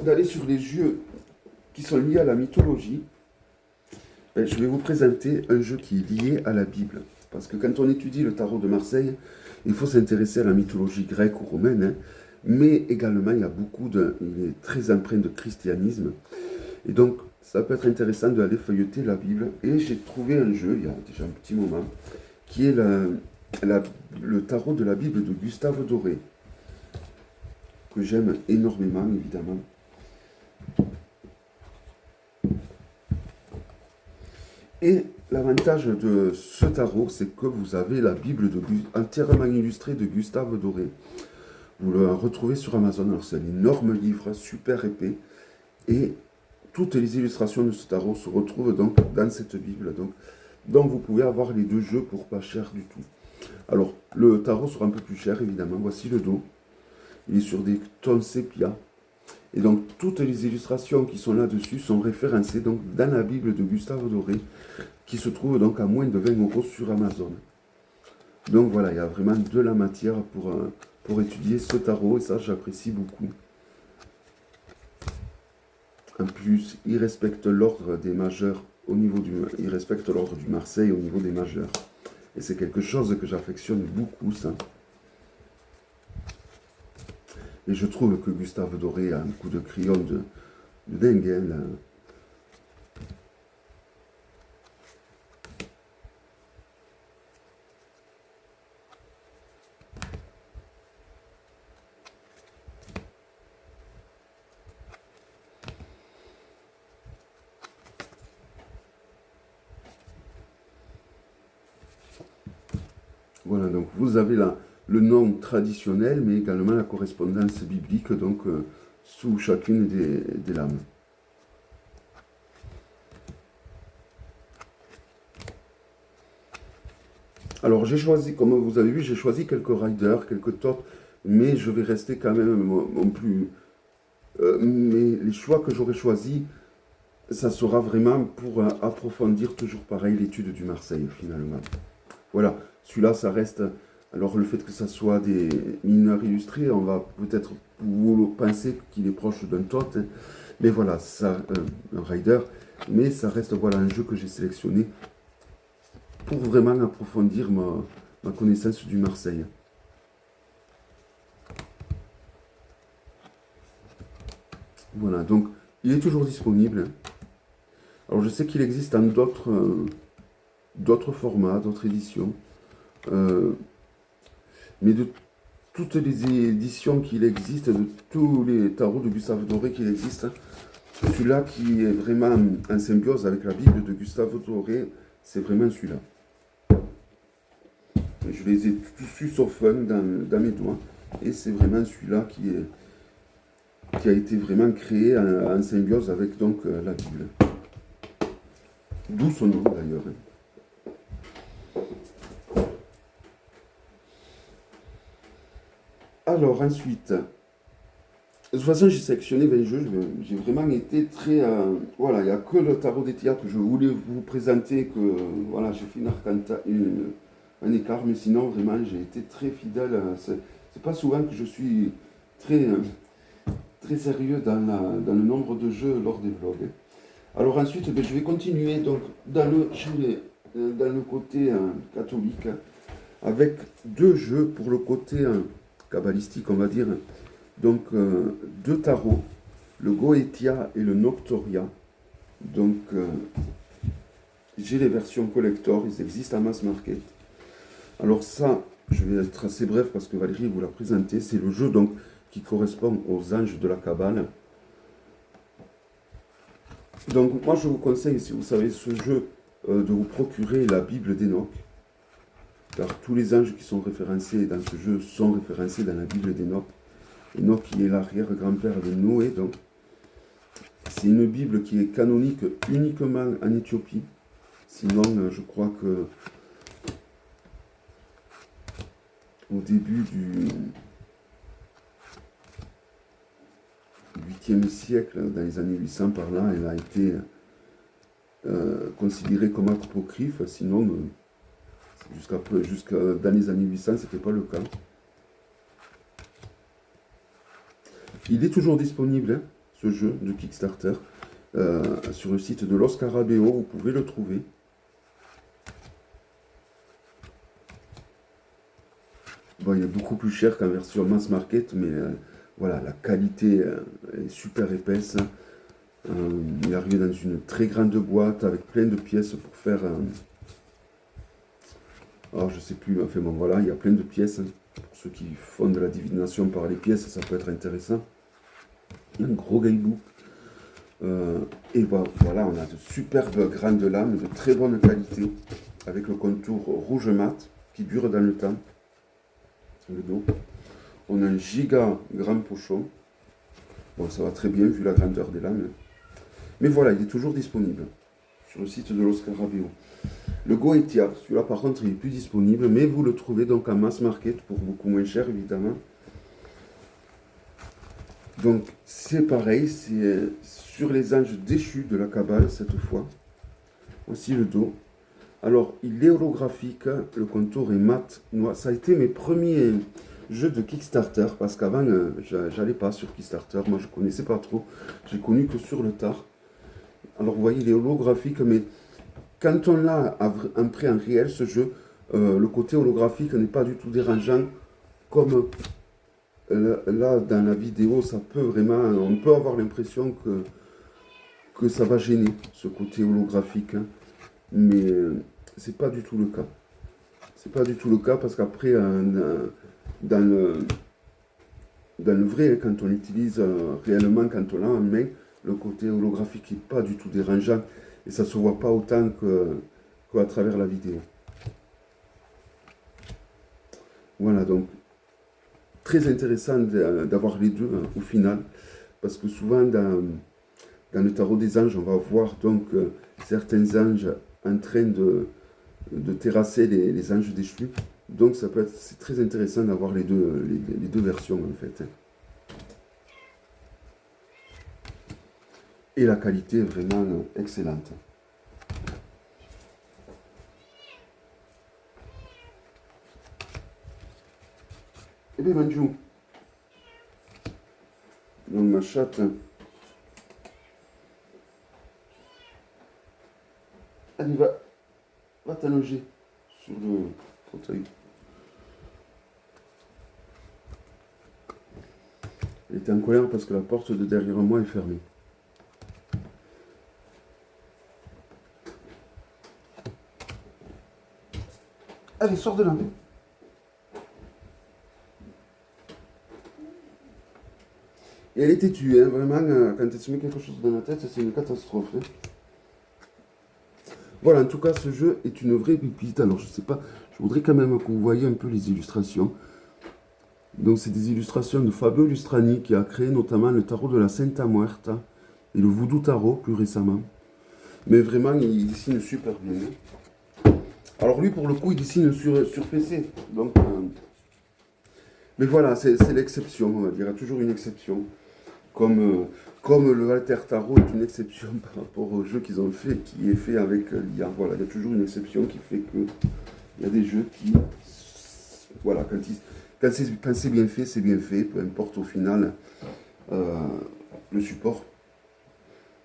A: d'aller sur les jeux qui sont liés à la mythologie, je vais vous présenter un jeu qui est lié à la Bible. Parce que quand on étudie le tarot de Marseille, il faut s'intéresser à la mythologie grecque ou romaine, hein, mais également il est très empreint de christianisme. Et donc, ça peut être intéressant d'aller feuilleter la Bible. Et j'ai trouvé un jeu, il y a déjà un petit moment, qui est le tarot de la Bible de Gustave Doré, que j'aime énormément, évidemment. Et l'avantage de ce tarot, c'est que vous avez la Bible entièrement illustrée de Gustave Doré. Vous le retrouvez sur Amazon. Alors, c'est un énorme livre, super épais. Et toutes les illustrations de ce tarot se retrouvent donc dans cette Bible. Donc vous pouvez avoir les deux jeux pour pas cher du tout. Alors, le tarot sera un peu plus cher, évidemment. Voici le dos. Il est sur des tons sépia. Et donc, toutes les illustrations qui sont là-dessus sont référencées donc, dans la Bible de Gustave Doré, qui se trouve donc à moins de 20 € sur Amazon. Donc voilà, il y a vraiment de la matière pour étudier ce tarot, et ça, j'apprécie beaucoup. En plus, il respecte l'ordre des majeurs il respecte l'ordre du Marseille au niveau des majeurs. Et c'est quelque chose que j'affectionne beaucoup, ça. Et je trouve que Gustave Doré a un coup de crayon de dingue. Hein, là. Voilà, donc vous avez là le nom traditionnel, mais également la correspondance biblique, donc sous chacune des lames. Alors j'ai choisi, comme vous avez vu, j'ai choisi quelques riders, quelques tops, mais je vais rester quand même mon plus... mais les choix que j'aurais choisis, ça sera vraiment pour approfondir toujours pareil l'étude du Marseille, finalement. Voilà, celui-là, ça reste... Alors le fait que ça soit des mineurs illustrés, on va peut-être vous penser qu'il est proche d'un tot, hein. Mais voilà, ça, un rider, mais ça reste voilà, un jeu que j'ai sélectionné pour vraiment approfondir ma connaissance du Marseille. Voilà, donc il est toujours disponible. Alors je sais qu'il existe en d'autres formats, d'autres éditions. Mais de toutes les éditions qu'il existe, de tous les tarots de Gustave Doré qu'il existe. Celui-là qui est vraiment en symbiose avec la Bible de Gustave Doré, c'est vraiment celui-là. Je les ai tous eu sauf un dans mes doigts. Et c'est vraiment celui-là qui a été vraiment créé en symbiose avec donc la Bible. D'où son nom d'ailleurs. Alors ensuite, de toute façon j'ai sélectionné 20 jeux, j'ai vraiment été très... voilà, il n'y a que le tarot des théâtres que je voulais vous présenter, que voilà, j'ai fait un écart, mais sinon vraiment j'ai été très fidèle. C'est pas souvent que je suis très sérieux dans le nombre de jeux lors des vlogs. Alors ensuite, je vais continuer donc dans le côté catholique avec deux jeux pour le côté kabbalistique, on va dire. Donc deux tarots, le Goetia et le Noctoria. Donc j'ai les versions collector, ils existent à mass market. Alors ça, je vais être assez bref parce que Valérie vous l'a présenté. C'est le jeu donc qui correspond aux anges de la Kabbale. Donc moi je vous conseille, si vous savez ce jeu, de vous procurer la Bible d'Enoch. Car tous les anges qui sont référencés dans ce jeu sont référencés dans la Bible d'Enoch. Enoch qui est l'arrière-grand-père de Noé. Donc c'est une Bible qui est canonique uniquement en Éthiopie. Sinon je crois que au début du 8e siècle, dans les années 800 par là, elle a été considérée comme apocryphe, sinon jusqu'à dans les années 800, ce n'était pas le cas. Il est toujours disponible, hein, ce jeu de Kickstarter, sur le site de Los Carabeo, vous pouvez le trouver. Bon, il est beaucoup plus cher qu'en version mass market, mais voilà, la qualité est super épaisse. Il arrive dans une très grande boîte avec plein de pièces pour faire... alors je sais plus, enfin bon voilà, il y a plein de pièces. Pour ceux qui font de la divination par les pièces, ça peut être intéressant. Il y a un gros guidebook. Et bon, voilà, on a de superbes grandes lames de très bonne qualité, avec le contour rouge mat qui dure dans le temps. Le dos. On a un giga grand pochon. Bon, ça va très bien vu la grandeur des lames. Mais voilà, il est toujours disponible sur le site de Los Carabeo. Le Goetia, celui-là par contre il est plus disponible, mais vous le trouvez donc en mass market pour beaucoup moins cher évidemment. Donc c'est pareil, c'est sur les anges déchus de la Kabbale cette fois. Aussi le dos. Alors il est holographique, le contour est mat, noir. Ça a été mes premiers jeux de Kickstarter, parce qu'avant j'allais pas sur Kickstarter, moi je connaissais pas trop, j'ai connu que sur le tard. Alors vous voyez il est holographique, mais quand on l'a en prêt en réel, ce jeu, le côté holographique n'est pas du tout dérangeant. Comme là, dans la vidéo, ça peut vraiment, on peut avoir l'impression que ça va gêner, ce côté holographique. Hein. Mais c'est pas du tout le cas. C'est pas du tout le cas parce qu'après, dans le vrai, hein, quand on l'utilise réellement, quand on l'a en main, le côté holographique n'est pas du tout dérangeant. Et ça ne se voit pas autant qu'à travers la vidéo. Voilà, donc très intéressant d'avoir les deux au final, parce que souvent dans le tarot des anges, on va voir donc certains anges en train de terrasser les anges déchus. Donc c'est très intéressant d'avoir les deux versions en fait. Et la qualité est vraiment excellente. Eh bien Manjou, donc ma chatte, allez va t'allonger sur le fauteuil. Elle était en colère parce que la porte de derrière moi est fermée. Allez, sors de là. Et elle est têtue, hein, vraiment, quand elle se met quelque chose dans la tête, c'est une catastrophe. Hein. Voilà, en tout cas, ce jeu est une vraie pépite. Alors, je sais pas, je voudrais quand même que vous voyez un peu les illustrations. Donc, c'est des illustrations de Fabio Lustrani qui a créé notamment le tarot de la Santa Muerta et le Voodoo Tarot plus récemment. Mais vraiment, il dessine super bien. Alors, lui, pour le coup, il dessine sur PC. Donc, mais voilà, c'est l'exception, on va dire. Il y a toujours une exception. Comme le Walter Tarot est une exception par rapport au jeu qu'ils ont fait, qui est fait avec l'IA. Voilà, il y a toujours une exception qui fait que il y a des jeux qui, voilà, quand c'est bien fait, c'est bien fait, peu importe au final le support.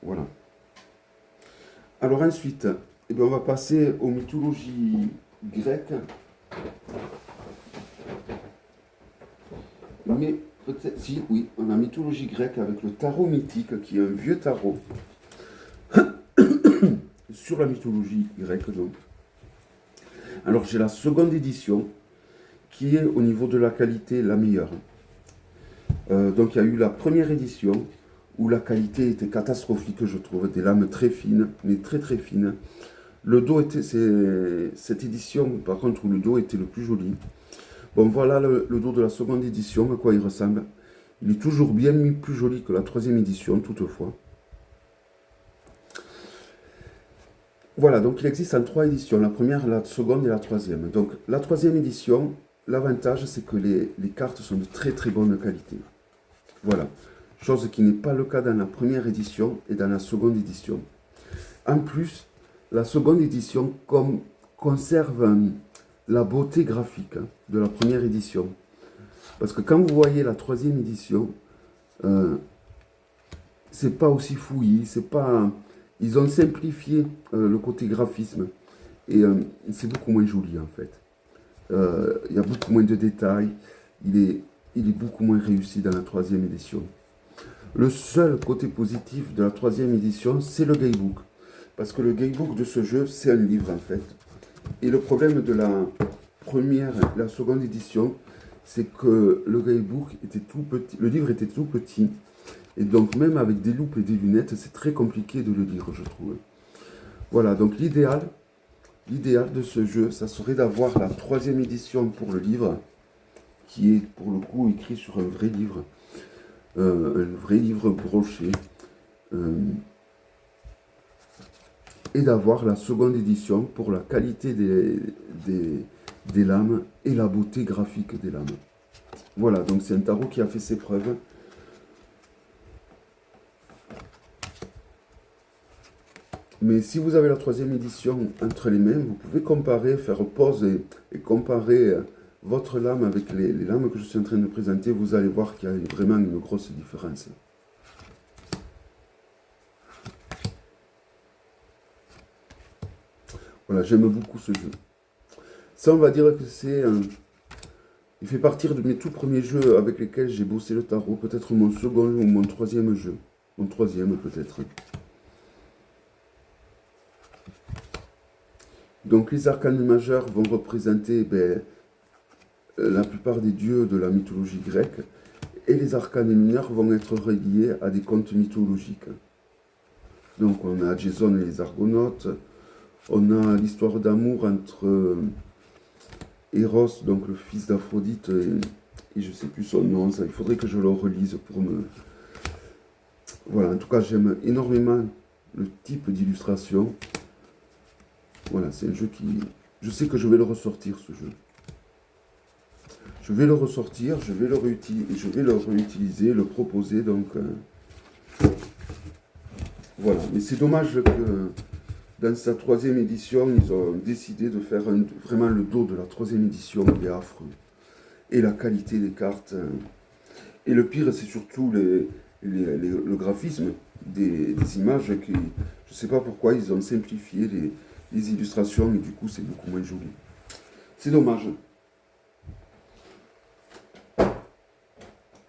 A: Voilà. Alors ensuite, eh bien, on va passer aux mythologies grecques. Mais peut-être, si, oui, on a mythologie grecque avec le tarot mythique, qui est un vieux tarot, sur la mythologie grecque donc. Alors j'ai la seconde édition, qui est au niveau de la qualité la meilleure. Donc il y a eu la première édition, où la qualité était catastrophique, je trouve, des lames très fines, mais très très fines. Le dos était, c'est cette édition, par contre, où le dos était le plus joli. Bon, voilà le dos de la seconde édition, à quoi il ressemble. Il est toujours bien plus joli que la troisième édition, toutefois. Voilà, donc il existe en 3 éditions, la première, la seconde et la troisième. Donc la troisième édition, l'avantage c'est que les cartes sont de très très bonne qualité. Voilà, chose qui n'est pas le cas dans la première édition et dans la seconde édition. En plus, la seconde édition conserve la beauté graphique de la première édition. Parce que quand vous voyez la troisième édition, c'est pas aussi fouillis, c'est pas... Ils ont simplifié le côté graphisme et c'est beaucoup moins joli en fait. Il y a beaucoup moins de détails, il est beaucoup moins réussi dans la troisième édition. Le seul côté positif de la troisième édition, c'est le guidebook. Parce que le guidebook de ce jeu, c'est un livre en fait. Et le problème de la première et la seconde édition, c'est que le guidebook était tout petit, le livre était tout petit. Et donc même avec des loupes et des lunettes, c'est très compliqué de le lire, je trouve. Voilà, donc l'idéal de ce jeu, ça serait d'avoir la troisième édition pour le livre, qui est pour le coup écrit sur un vrai livre broché, et d'avoir la seconde édition pour la qualité des lames et la beauté graphique des lames. Voilà, donc c'est un tarot qui a fait ses preuves. Mais si vous avez la troisième édition entre les mains, vous pouvez comparer, faire pause et comparer votre lame avec les lames que je suis en train de présenter. Vous allez voir qu'il y a vraiment une grosse différence. Voilà, j'aime beaucoup ce jeu. Ça, on va dire que c'est... il fait partie de mes tout premiers jeux avec lesquels j'ai bossé le tarot. Peut-être mon second ou mon troisième jeu. Mon troisième peut-être. Donc les arcanes majeurs vont représenter la plupart des dieux de la mythologie grecque. Et les arcanes mineurs vont être reliés à des contes mythologiques. Donc on a Jason et les Argonautes. On a l'histoire d'amour entre Eros, donc le fils d'Aphrodite, et je ne sais plus son nom. Ça, il faudrait que je le relise pour me... Voilà, en tout cas j'aime énormément le type d'illustration. Voilà, c'est un jeu qui... Je sais que je vais le ressortir, ce jeu. Je vais le ressortir, je vais le réutiliser, le proposer, donc... voilà, mais c'est dommage que dans sa troisième édition, ils ont décidé de faire vraiment le dos de la troisième édition, il est affreux. Et la qualité des cartes. Et le pire, c'est surtout le graphisme des images qui... Je ne sais pas pourquoi ils ont simplifié les illustrations et du coup c'est beaucoup moins joli. C'est dommage.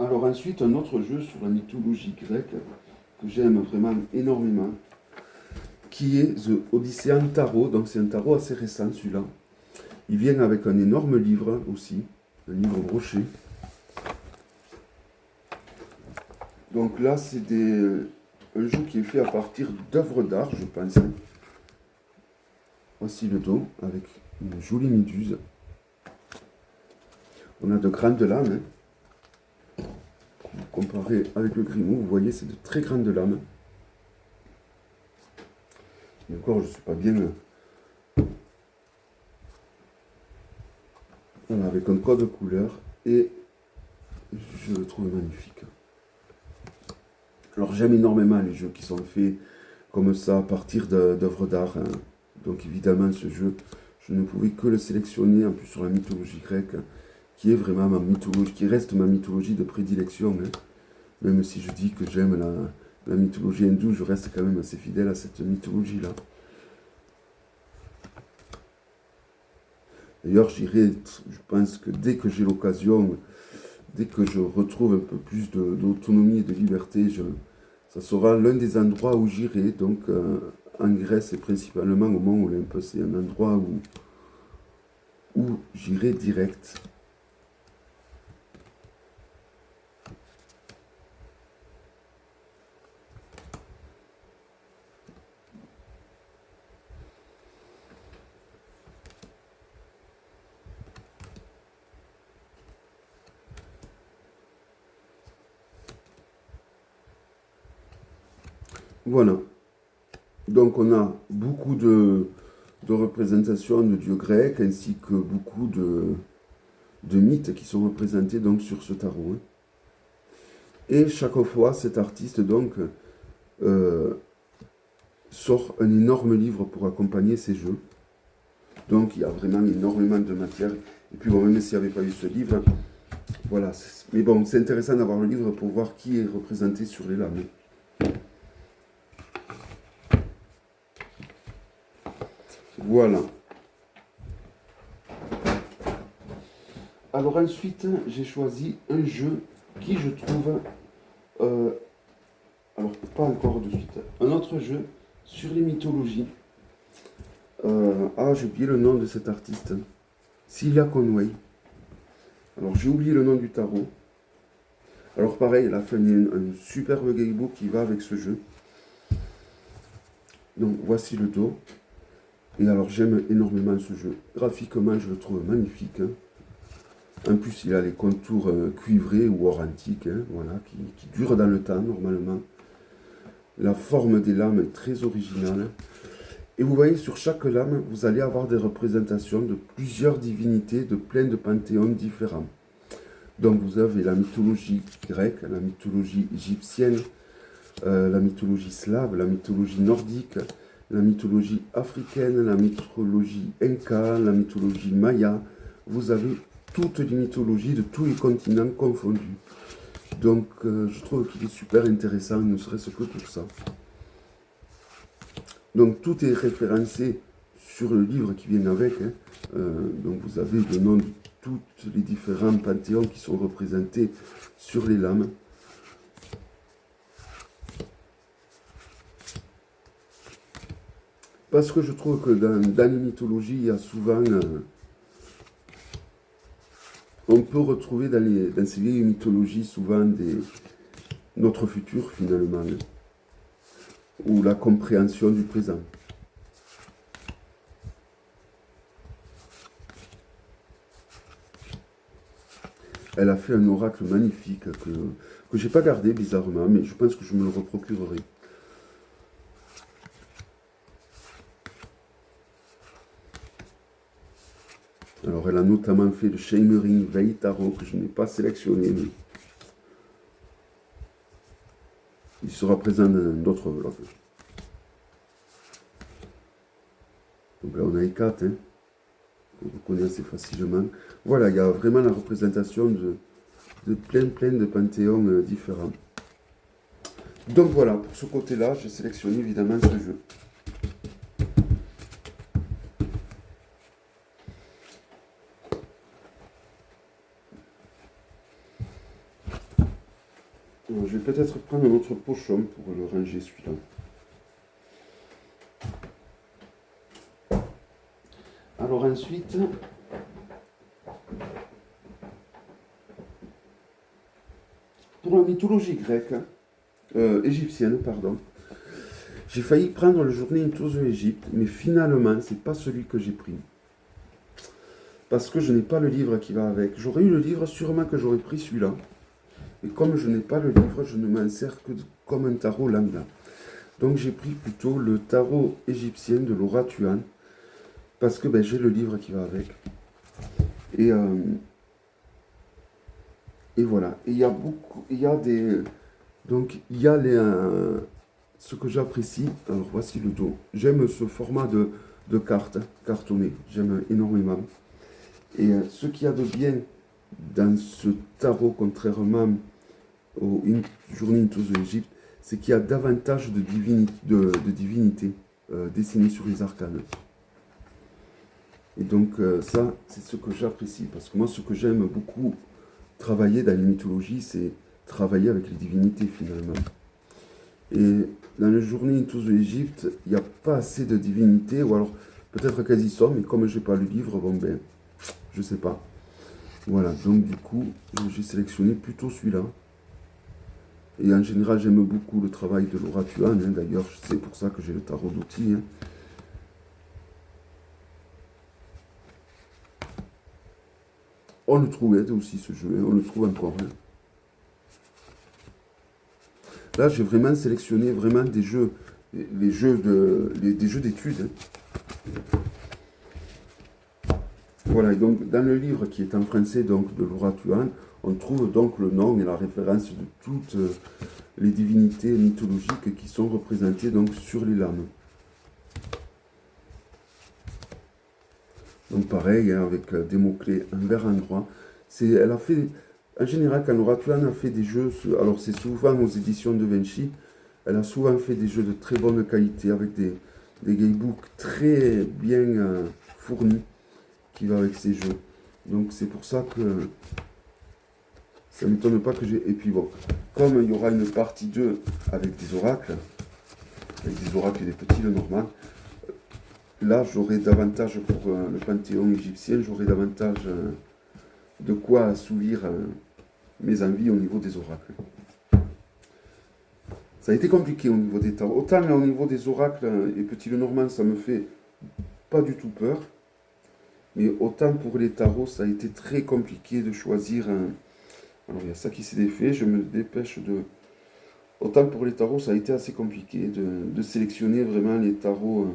A: Alors ensuite, un autre jeu sur la mythologie grecque que j'aime vraiment énormément, qui est The Odyssean Tarot. Donc c'est un tarot assez récent celui-là. Il vient avec un énorme livre aussi, un livre broché. Donc là, c'est un jeu qui est fait à partir d'œuvres d'art, je pense. Voici le dos avec une jolie méduse. On a de grandes lames. Comparé avec le Grimaud, vous voyez, c'est de très grandes lames. Et encore, je ne suis pas bien. Voilà, avec un code de couleur. Et je le trouve magnifique. Alors j'aime énormément les jeux qui sont faits comme ça à partir d'œuvres d'art, hein. Donc évidemment ce jeu, je ne pouvais que le sélectionner en plus sur la mythologie grecque, qui est vraiment ma mythologie, qui reste ma mythologie de prédilection, hein. Même si je dis que j'aime la mythologie hindoue, je reste quand même assez fidèle à cette mythologie-là. D'ailleurs, j'irai, je pense que dès que j'ai l'occasion, dès que je retrouve un peu plus d'autonomie et de liberté, ça sera l'un des endroits où j'irai. Donc en Grèce, et principalement au Mont Olympe, c'est un endroit où j'irai direct. Voilà. Donc on a beaucoup de représentations de dieux grecs ainsi que beaucoup de mythes qui sont représentés donc sur ce tarot, hein. Et chaque fois, cet artiste donc sort un énorme livre pour accompagner ces jeux. Donc il y a vraiment énormément de matière. Et puis bon, même s'il n'y avait pas eu ce livre, voilà. Mais bon, c'est intéressant d'avoir le livre pour voir qui est représenté sur les lames. Voilà. Alors ensuite, j'ai choisi un jeu qui je trouve, alors pas encore de suite, un autre jeu sur les mythologies. J'ai oublié le nom de cet artiste. Celia Conway. Alors j'ai oublié le nom du tarot. Alors pareil, elle a fait un superbe gamebook qui va avec ce jeu. Donc voici le dos. Et alors j'aime énormément ce jeu. Graphiquement, je le trouve magnifique, hein. En plus, il a les contours cuivrés ou or antique, hein, voilà, qui durent dans le temps normalement. La forme des lames est très originale. Et vous voyez, sur chaque lame, vous allez avoir des représentations de plusieurs divinités, de plein de panthéons différents. Donc vous avez la mythologie grecque, la mythologie égyptienne, la mythologie slave, la mythologie nordique, la mythologie africaine, la mythologie inca, la mythologie maya. Vous avez toutes les mythologies de tous les continents confondus. Donc je trouve qu'il est super intéressant, ne serait-ce que pour ça. Donc tout est référencé sur le livre qui vient avec, hein. Donc vous avez le nom de tous les différents panthéons qui sont représentés sur les lames. Parce que je trouve que dans les mythologies, il y a souvent... on peut retrouver dans ces vieilles mythologies souvent notre futur finalement, hein, ou la compréhension du présent. Elle a fait un oracle magnifique que j'ai pas gardé bizarrement, mais je pense que je me le reprocurerai. Alors elle a notamment fait le Shimmering Veil Tarot que je n'ai pas sélectionné, mais il sera présent dans d'autres vlogs. Donc là on a les 4, hein, qu'on reconnaît assez facilement. Voilà, il y a vraiment la représentation de plein de panthéons différents. Donc voilà, pour ce côté-là, j'ai sélectionné évidemment ce jeu. Alors, je vais peut-être prendre un autre pochon pour le ranger celui-là. Alors ensuite, pour la mythologie grecque, égyptienne, pardon. J'ai failli prendre le Journée Tour de l'Égypte, mais finalement, c'est pas celui que j'ai pris. Parce que je n'ai pas le livre qui va avec. J'aurais eu le livre, sûrement que j'aurais pris celui-là. Et comme je n'ai pas le livre, je ne m'en sers que comme un tarot lambda. Donc j'ai pris plutôt le tarot égyptien de Laura Tuan, parce que ben, j'ai le livre qui va avec. Et, euh, et voilà. Et il y a beaucoup, il y a des, donc il y a ce que j'apprécie. Alors voici le dos. J'aime ce format de carte, cartonné. J'aime énormément. Et ce qu'il y a de bien dans ce tarot, contrairement au Journée into the Egypt, c'est qu'il y a davantage de divinités dessinées sur les arcanes. Et donc ça, c'est ce que j'apprécie. Parce que moi, ce que j'aime beaucoup travailler dans les mythologies, c'est travailler avec les divinités finalement. Et dans le Journée into the Egypt, il n'y a pas assez de divinités, ou alors peut-être qu'elles y sont, mais comme je n'ai pas le livre, bon ben, je sais pas. Voilà, donc du coup, j'ai sélectionné plutôt celui-là. Et en général, j'aime beaucoup le travail de Laura Tuan, hein. D'ailleurs, c'est pour ça que j'ai le tarot d'outils. Hein. On le trouvait aussi ce jeu, hein. On le trouve encore. Hein. Là, j'ai vraiment sélectionné vraiment des jeux, des jeux d'études. Hein. Voilà, et donc dans le livre qui est en français donc, de Laura Tuan, on trouve donc le nom et la référence de toutes les divinités mythologiques qui sont représentées donc sur les lames. Donc pareil, hein, avec des mots-clés, un vert endroit. Elle a fait, en général, quand Laura Tuan a fait des jeux, alors c'est souvent aux éditions de Vinci, elle a souvent fait des jeux de très bonne qualité, avec des gamebooks très bien fournis, qui va avec ces jeux. Donc c'est pour ça que ça ne m'étonne pas que j'ai... Et puis bon, comme il y aura une partie 2 avec des oracles et des petits le normal, là j'aurai davantage pour le panthéon égyptien, j'aurai davantage de quoi assouvir mes envies au niveau des oracles. Ça a été compliqué au niveau des tarots. Autant au niveau des oracles et petit le normand, ça me fait pas du tout peur. Mais autant pour les tarots, ça a été très compliqué de choisir un... Alors il y a ça qui s'est défait, je me dépêche de... Autant pour les tarots, ça a été assez compliqué de sélectionner vraiment les tarots.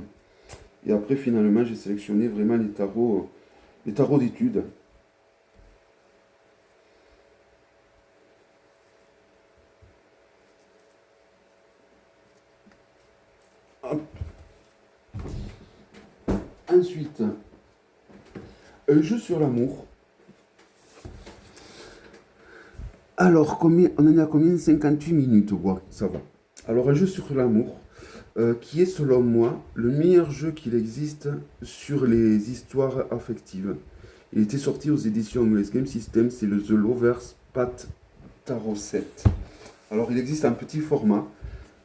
A: Et après, finalement, j'ai sélectionné vraiment les tarots d'études. Ensuite, un jeu sur l'amour. Alors, combien, on en est à combien? 58 minutes, ouais, ça va. Alors, un jeu sur l'amour, qui est selon moi le meilleur jeu qu'il existe sur les histoires affectives. Il était sorti aux éditions US Game System, c'est le The Lover's Path Tarot 7. Alors, il existe un petit format.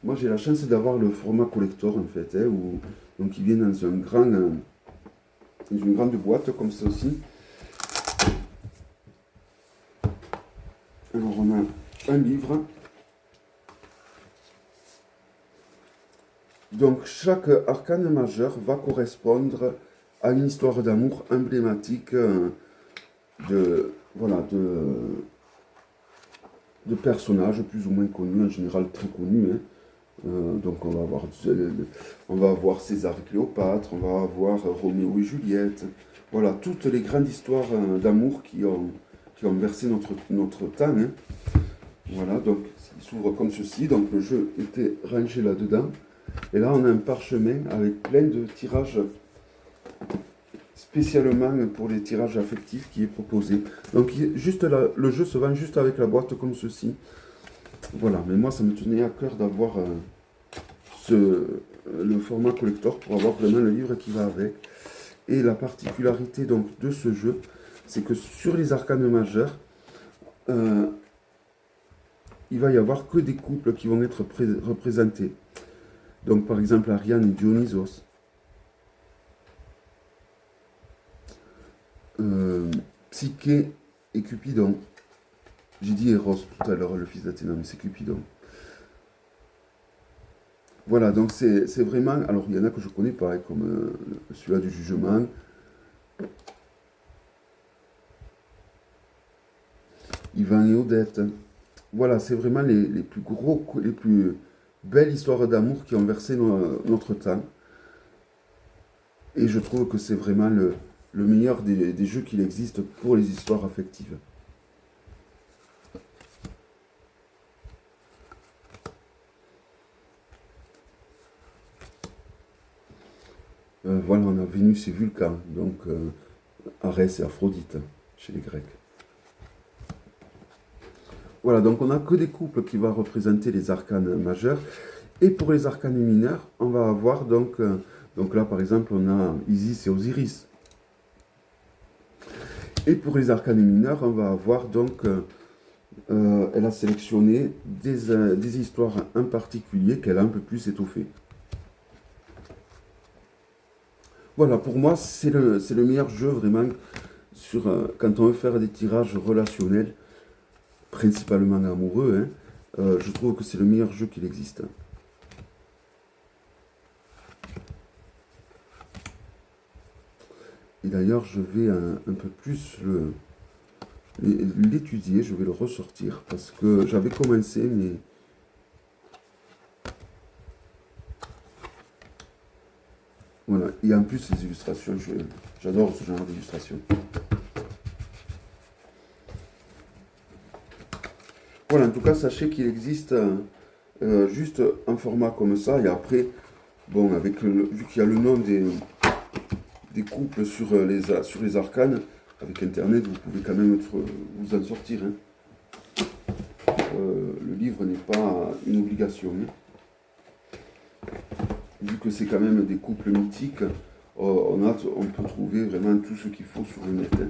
A: Moi, j'ai la chance d'avoir le format collector, en fait, hein, donc il vient dans une grande boîte comme ça aussi. Alors, on a un livre. Donc, chaque arcane majeur va correspondre à une histoire d'amour emblématique voilà, de personnages plus ou moins connus, en général très connus. Hein. Donc, on va avoir César et Cléopâtre, on va avoir Roméo et Juliette. Voilà, toutes les grandes histoires d'amour qui ont versé notre temps. Hein. Voilà, donc il s'ouvre comme ceci. Donc, le jeu était rangé là-dedans. Et là, on a un parchemin avec plein de tirages spécialement pour les tirages affectifs qui est proposé. Donc, juste là, le jeu se vend juste avec la boîte comme ceci. Voilà, mais moi, ça me tenait à cœur d'avoir le format collector pour avoir vraiment le livre qui va avec. Et la particularité donc de ce jeu, c'est que sur les arcanes majeurs, il va y avoir que des couples qui vont être représentés. Donc par exemple Ariane et Dionysos, Psyché et Cupidon. J'ai dit Eros tout à l'heure, le fils d'Athéna, mais c'est Cupidon. Voilà, donc c'est vraiment... Alors, il y en a que je connais pas, hein, comme celui-là du jugement, Ivan et Odette. Voilà, c'est vraiment les plus gros, les plus belles histoires d'amour qui ont versé notre temps. Et je trouve que c'est vraiment le meilleur des jeux qu'il existe pour les histoires affectives. Voilà, on a Vénus et Vulcain, donc Arès et Aphrodite chez les Grecs. Voilà, donc on n'a que des couples qui vont représenter les arcanes majeurs. Et pour les arcanes mineurs, on va avoir donc là par exemple on a Isis et Osiris. Et pour les arcanes mineurs, on va avoir elle a sélectionné des histoires en particulier qu'elle a un peu plus étoffées. Voilà, pour moi c'est le meilleur jeu vraiment quand on veut faire des tirages relationnels, principalement amoureux, hein, je trouve que c'est le meilleur jeu qu'il existe. Et d'ailleurs, je vais un peu plus l'étudier, je vais le ressortir parce que j'avais commencé, mais voilà. Et en plus, les illustrations, j'adore ce genre d'illustrations. Voilà, en tout cas, sachez qu'il existe juste un format comme ça. Et après, bon, vu qu'il y a le nom des couples sur les arcanes, avec Internet, vous pouvez quand même vous en sortir, hein. Le livre n'est pas une obligation, hein. Vu que c'est quand même des couples mythiques, on peut trouver vraiment tout ce qu'il faut sur le net, hein.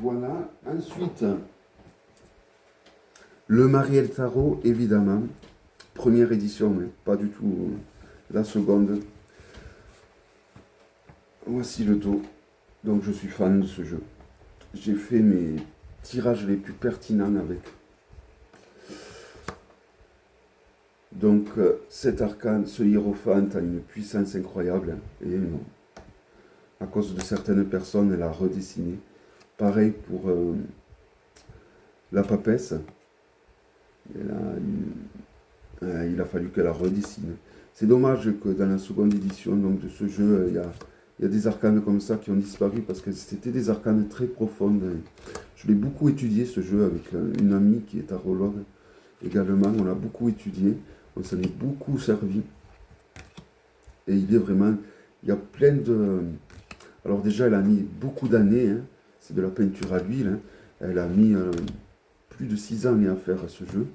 A: Voilà. Ensuite, le Mariel Tarot, évidemment. Première édition, mais pas du tout la seconde. Voici le dos. Donc je suis fan de ce jeu. J'ai fait mes tirages les plus pertinents avec. Donc cet arcane, ce hiérophante a une puissance incroyable. Et à cause de certaines personnes, elle a redessiné. Pareil pour la papesse. Il a fallu qu'elle la redessine. C'est dommage que dans la seconde édition donc, de ce jeu, il y a des arcanes comme ça qui ont disparu parce que c'était des arcanes très profondes. Je l'ai beaucoup étudié ce jeu avec une amie qui est tarologue également. On l'a beaucoup étudié, on s'en est beaucoup servi. Et il est vraiment, il y a plein de... Alors déjà, elle a mis beaucoup d'années, hein. C'est de la peinture à l'huile, hein. Elle a mis plus de 6 ans à faire ce jeu.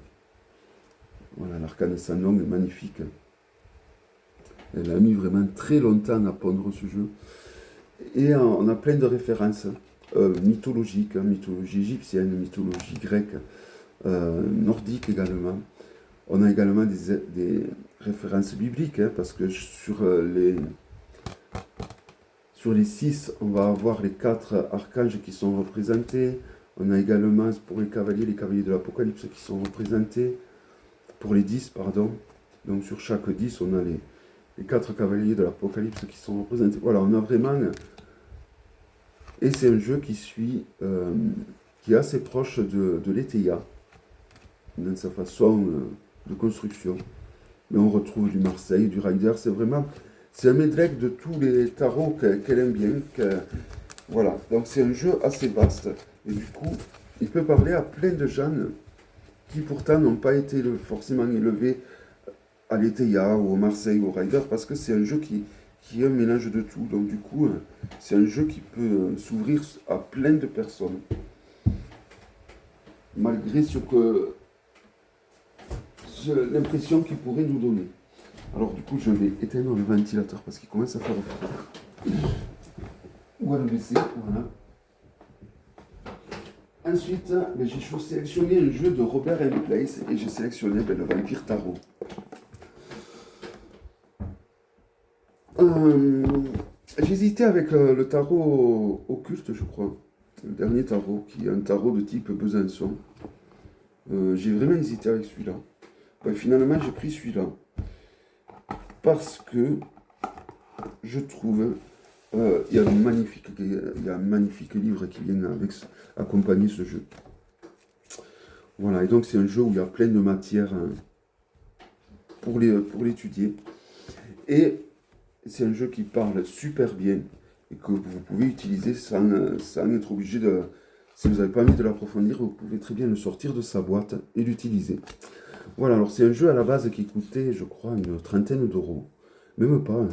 A: Voilà, l'arcane sans nom est magnifique. Elle a mis vraiment très longtemps à pondre ce jeu. Et on a plein de références mythologiques, hein, mythologie égyptienne, mythologie grecque, nordique également. On a également des références bibliques, hein, parce que sur les 6, on va avoir les 4 archanges qui sont représentés. On a également pour les cavaliers de l'Apocalypse qui sont représentés. Pour les 10, pardon. Donc sur chaque 10, on a les 4 cavaliers de l'Apocalypse qui sont représentés. Voilà, on a vraiment... Et c'est un jeu qui est assez proche de l'Eteia, dans sa façon de construction. Mais on retrouve du Marseille, du Rider, c'est un medley de tous les tarots qu'elle aime bien. Voilà, donc c'est un jeu assez vaste. Et du coup, il peut parler à plein de gens qui pourtant n'ont pas été forcément élevés à l'Eteia ou au Marseille ou au Rider, parce que c'est un jeu qui est un mélange de tout. Donc du coup, c'est un jeu qui peut s'ouvrir à plein de personnes. Malgré ce que l'impression qu'il pourrait nous donner. Alors du coup, je vais éteindre le ventilateur parce qu'il commence à faire froid. On va le baisser, voilà. Ensuite, j'ai sélectionné un jeu de Robert M. Place et j'ai sélectionné le Vampire Tarot. J'hésitais avec le tarot occulte, je crois. le dernier tarot, qui est un tarot de type Besançon. J'ai vraiment hésité avec celui-là. Ben, finalement, j'ai pris celui-là. Parce que je trouve, il y a un magnifique livre qui vient accompagner ce jeu. Voilà, et donc c'est un jeu où il y a plein de matières pour l'étudier. Et c'est un jeu qui parle super bien et que vous pouvez utiliser sans être obligé de... Si vous n'avez pas envie de l'approfondir, vous pouvez très bien le sortir de sa boîte et l'utiliser. Voilà, alors c'est un jeu à la base qui coûtait, je crois, une trentaine d'euros. Même pas, hein,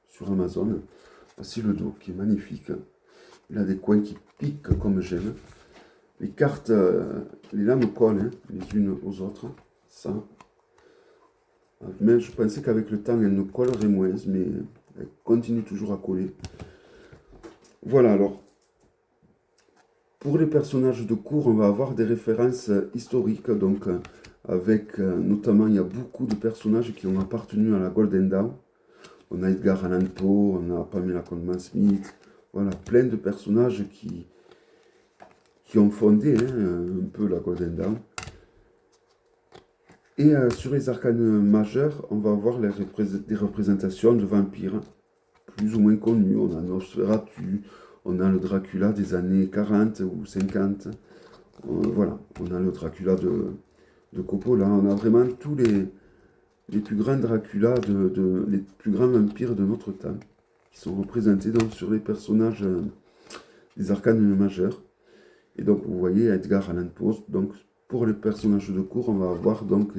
A: sur Amazon. Voici le dos qui est magnifique. Il a des coins qui piquent comme j'aime. Les cartes, les lames collent hein, les unes aux autres. Ça. Mais je pensais qu'avec le temps, elles ne colleraient moins, mais elles continuent toujours à coller. Voilà, alors, pour les personnages de cours, on va avoir des références historiques, donc avec notamment, il y a beaucoup de personnages qui ont appartenu à la Golden Dawn. On a Edgar Allan Poe, on a Pamela Colman Smith, voilà, plein de personnages qui ont fondé hein, un peu la Golden Dawn. Et sur les arcanes majeurs, on va avoir des représentations de vampires plus ou moins connus. On a Nosferatu, on a le Dracula des années 40 ou 50. Voilà, on a le Dracula de Coppola. On a vraiment tous les plus grands Dracula, les plus grands vampires de notre temps, qui sont représentés donc, sur les personnages des arcanes majeurs. Et donc, vous voyez, Edgar Allan Poe, donc, pour les personnages de cours, on va avoir donc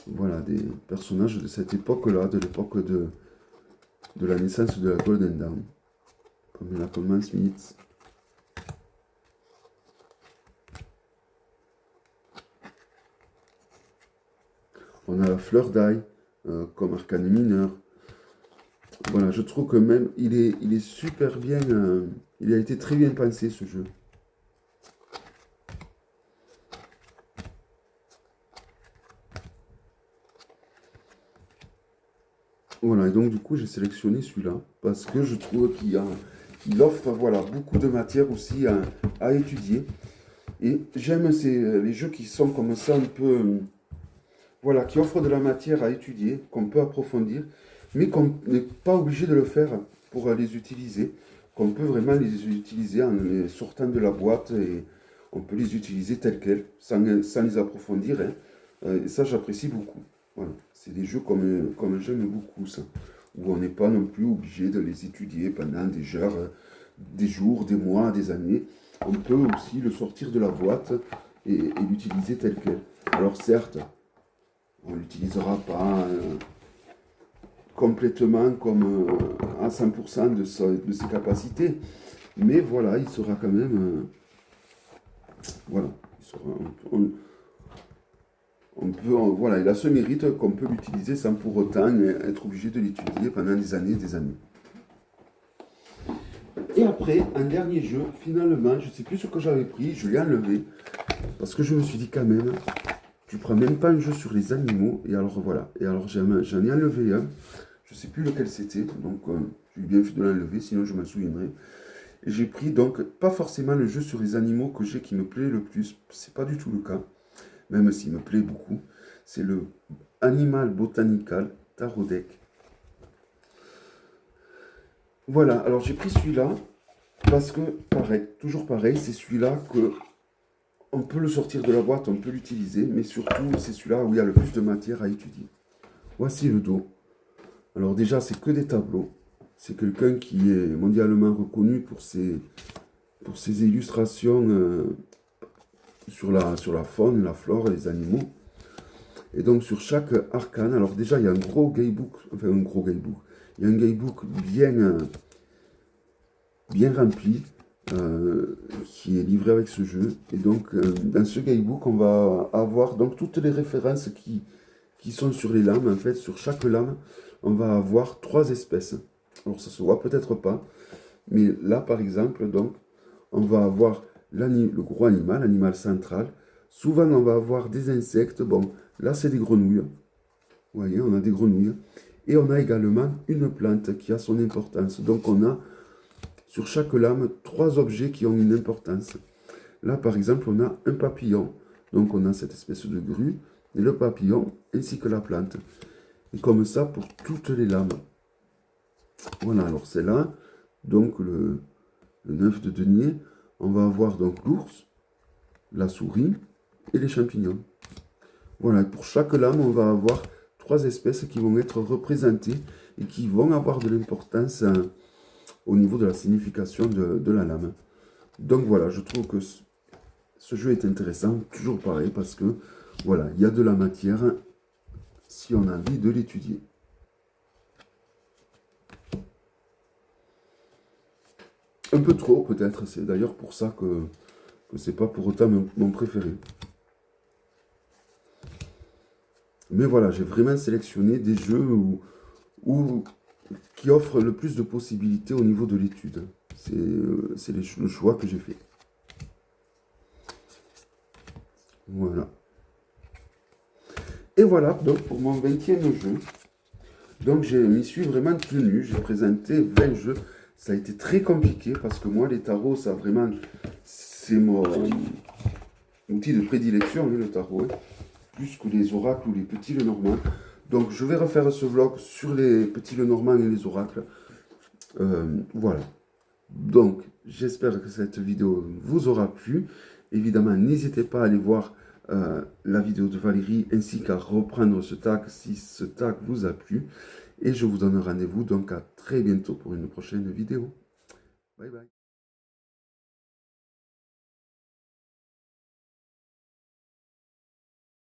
A: voilà, des personnages de cette époque-là, de l'époque de la naissance de la Golden Dawn. Pamela Colman Smith. On a la fleur d'ail comme arcane mineur. Voilà, je trouve que même il est super bien, il a été très bien pensé ce jeu. Voilà, et donc du coup j'ai sélectionné celui-là parce que je trouve qu'il offre voilà, beaucoup de matière aussi à étudier. Et j'aime les jeux qui sont comme ça un peu, voilà, qui offrent de la matière à étudier, qu'on peut approfondir, mais qu'on n'est pas obligé de le faire pour les utiliser, qu'on peut vraiment les utiliser en les sortant de la boîte et on peut les utiliser tels quels, sans les approfondir. Hein. Et ça, j'apprécie beaucoup. Voilà. C'est des jeux comme j'aime beaucoup, ça, où on n'est pas non plus obligé de les étudier pendant des heures, des jours, des mois, des années. On peut aussi le sortir de la boîte et l'utiliser tel quel. Alors certes, on ne l'utilisera pas complètement comme à 100% de ses capacités, mais voilà, il sera quand même... voilà, il sera, voilà, il a ce mérite qu'on peut l'utiliser sans pour autant être obligé de l'étudier pendant des années et des années. Et après, un dernier jeu, finalement, je ne sais plus ce que j'avais pris, je l'ai enlevé, parce que je me suis dit quand même, tu prends même pas un jeu sur les animaux, et alors voilà, et alors j'en ai enlevé un, je ne sais plus lequel c'était, donc j'ai bien fait de l'enlever, sinon je m'en souviendrai. Et j'ai pris donc, pas forcément le jeu sur les animaux que j'ai qui me plaît le plus, c'est pas du tout le cas, même s'il me plaît beaucoup, c'est le Animal Botanical Tarot Deck. Voilà, alors j'ai pris celui-là parce que, pareil, toujours pareil, c'est celui-là que on peut le sortir de la boîte, on peut l'utiliser, mais surtout c'est celui-là où il y a le plus de matière à étudier. Voici le dos. Alors déjà, c'est que des tableaux. C'est quelqu'un qui est mondialement reconnu pour ses illustrations sur la faune, la flore et les animaux. Et donc sur chaque arcane, alors déjà il y a un gros guidebook, enfin un gros guidebook, il y a un guidebook bien rempli qui est livré avec ce jeu. Et donc dans ce guidebook, on va avoir donc toutes les références qui sont sur les lames. En fait, sur chaque lame, on va avoir 3 espèces. Alors ça se voit peut-être pas, mais là par exemple, donc, on va avoir le gros animal, l'animal central. Souvent on va avoir des insectes. Bon, là c'est des grenouilles. Vous voyez, on a des grenouilles. Et on a également une plante qui a son importance. Donc on a sur chaque lame 3 objets qui ont une importance. Là, par exemple, on a un papillon. Donc, on a cette espèce de grue, et le papillon, ainsi que la plante. Et comme ça pour toutes les lames. Voilà, alors c'est là, donc le 9 de denier. On va avoir donc l'ours, la souris et les champignons. Voilà, pour chaque lame, on va avoir 3 espèces qui vont être représentées et qui vont avoir de l'importance au niveau de la signification de la lame. Donc voilà, je trouve que ce jeu est intéressant, toujours pareil, parce que voilà, il y a de la matière si on a envie de l'étudier. Un peu trop peut-être, c'est d'ailleurs pour ça que c'est pas pour autant mon préféré. Mais voilà, j'ai vraiment sélectionné des jeux qui offrent le plus de possibilités au niveau de l'étude. C'est le choix que j'ai fait. Voilà. Et voilà, donc pour mon 20e jeu. Donc je m'y suis vraiment tenu, j'ai présenté 20 jeux. Ça a été très compliqué parce que moi, les tarots, ça vraiment, c'est mon outil de prédilection, le tarot, hein, plus que les oracles ou les petits Lenormand. Donc je vais refaire ce vlog sur les petits Lenormand et les oracles. Voilà. Donc j'espère que cette vidéo vous aura plu. Évidemment, n'hésitez pas à aller voir la vidéo de Valérie ainsi qu'à reprendre ce tag si ce tag vous a plu. Et je vous donne rendez-vous donc à très bientôt pour une prochaine vidéo. Bye bye.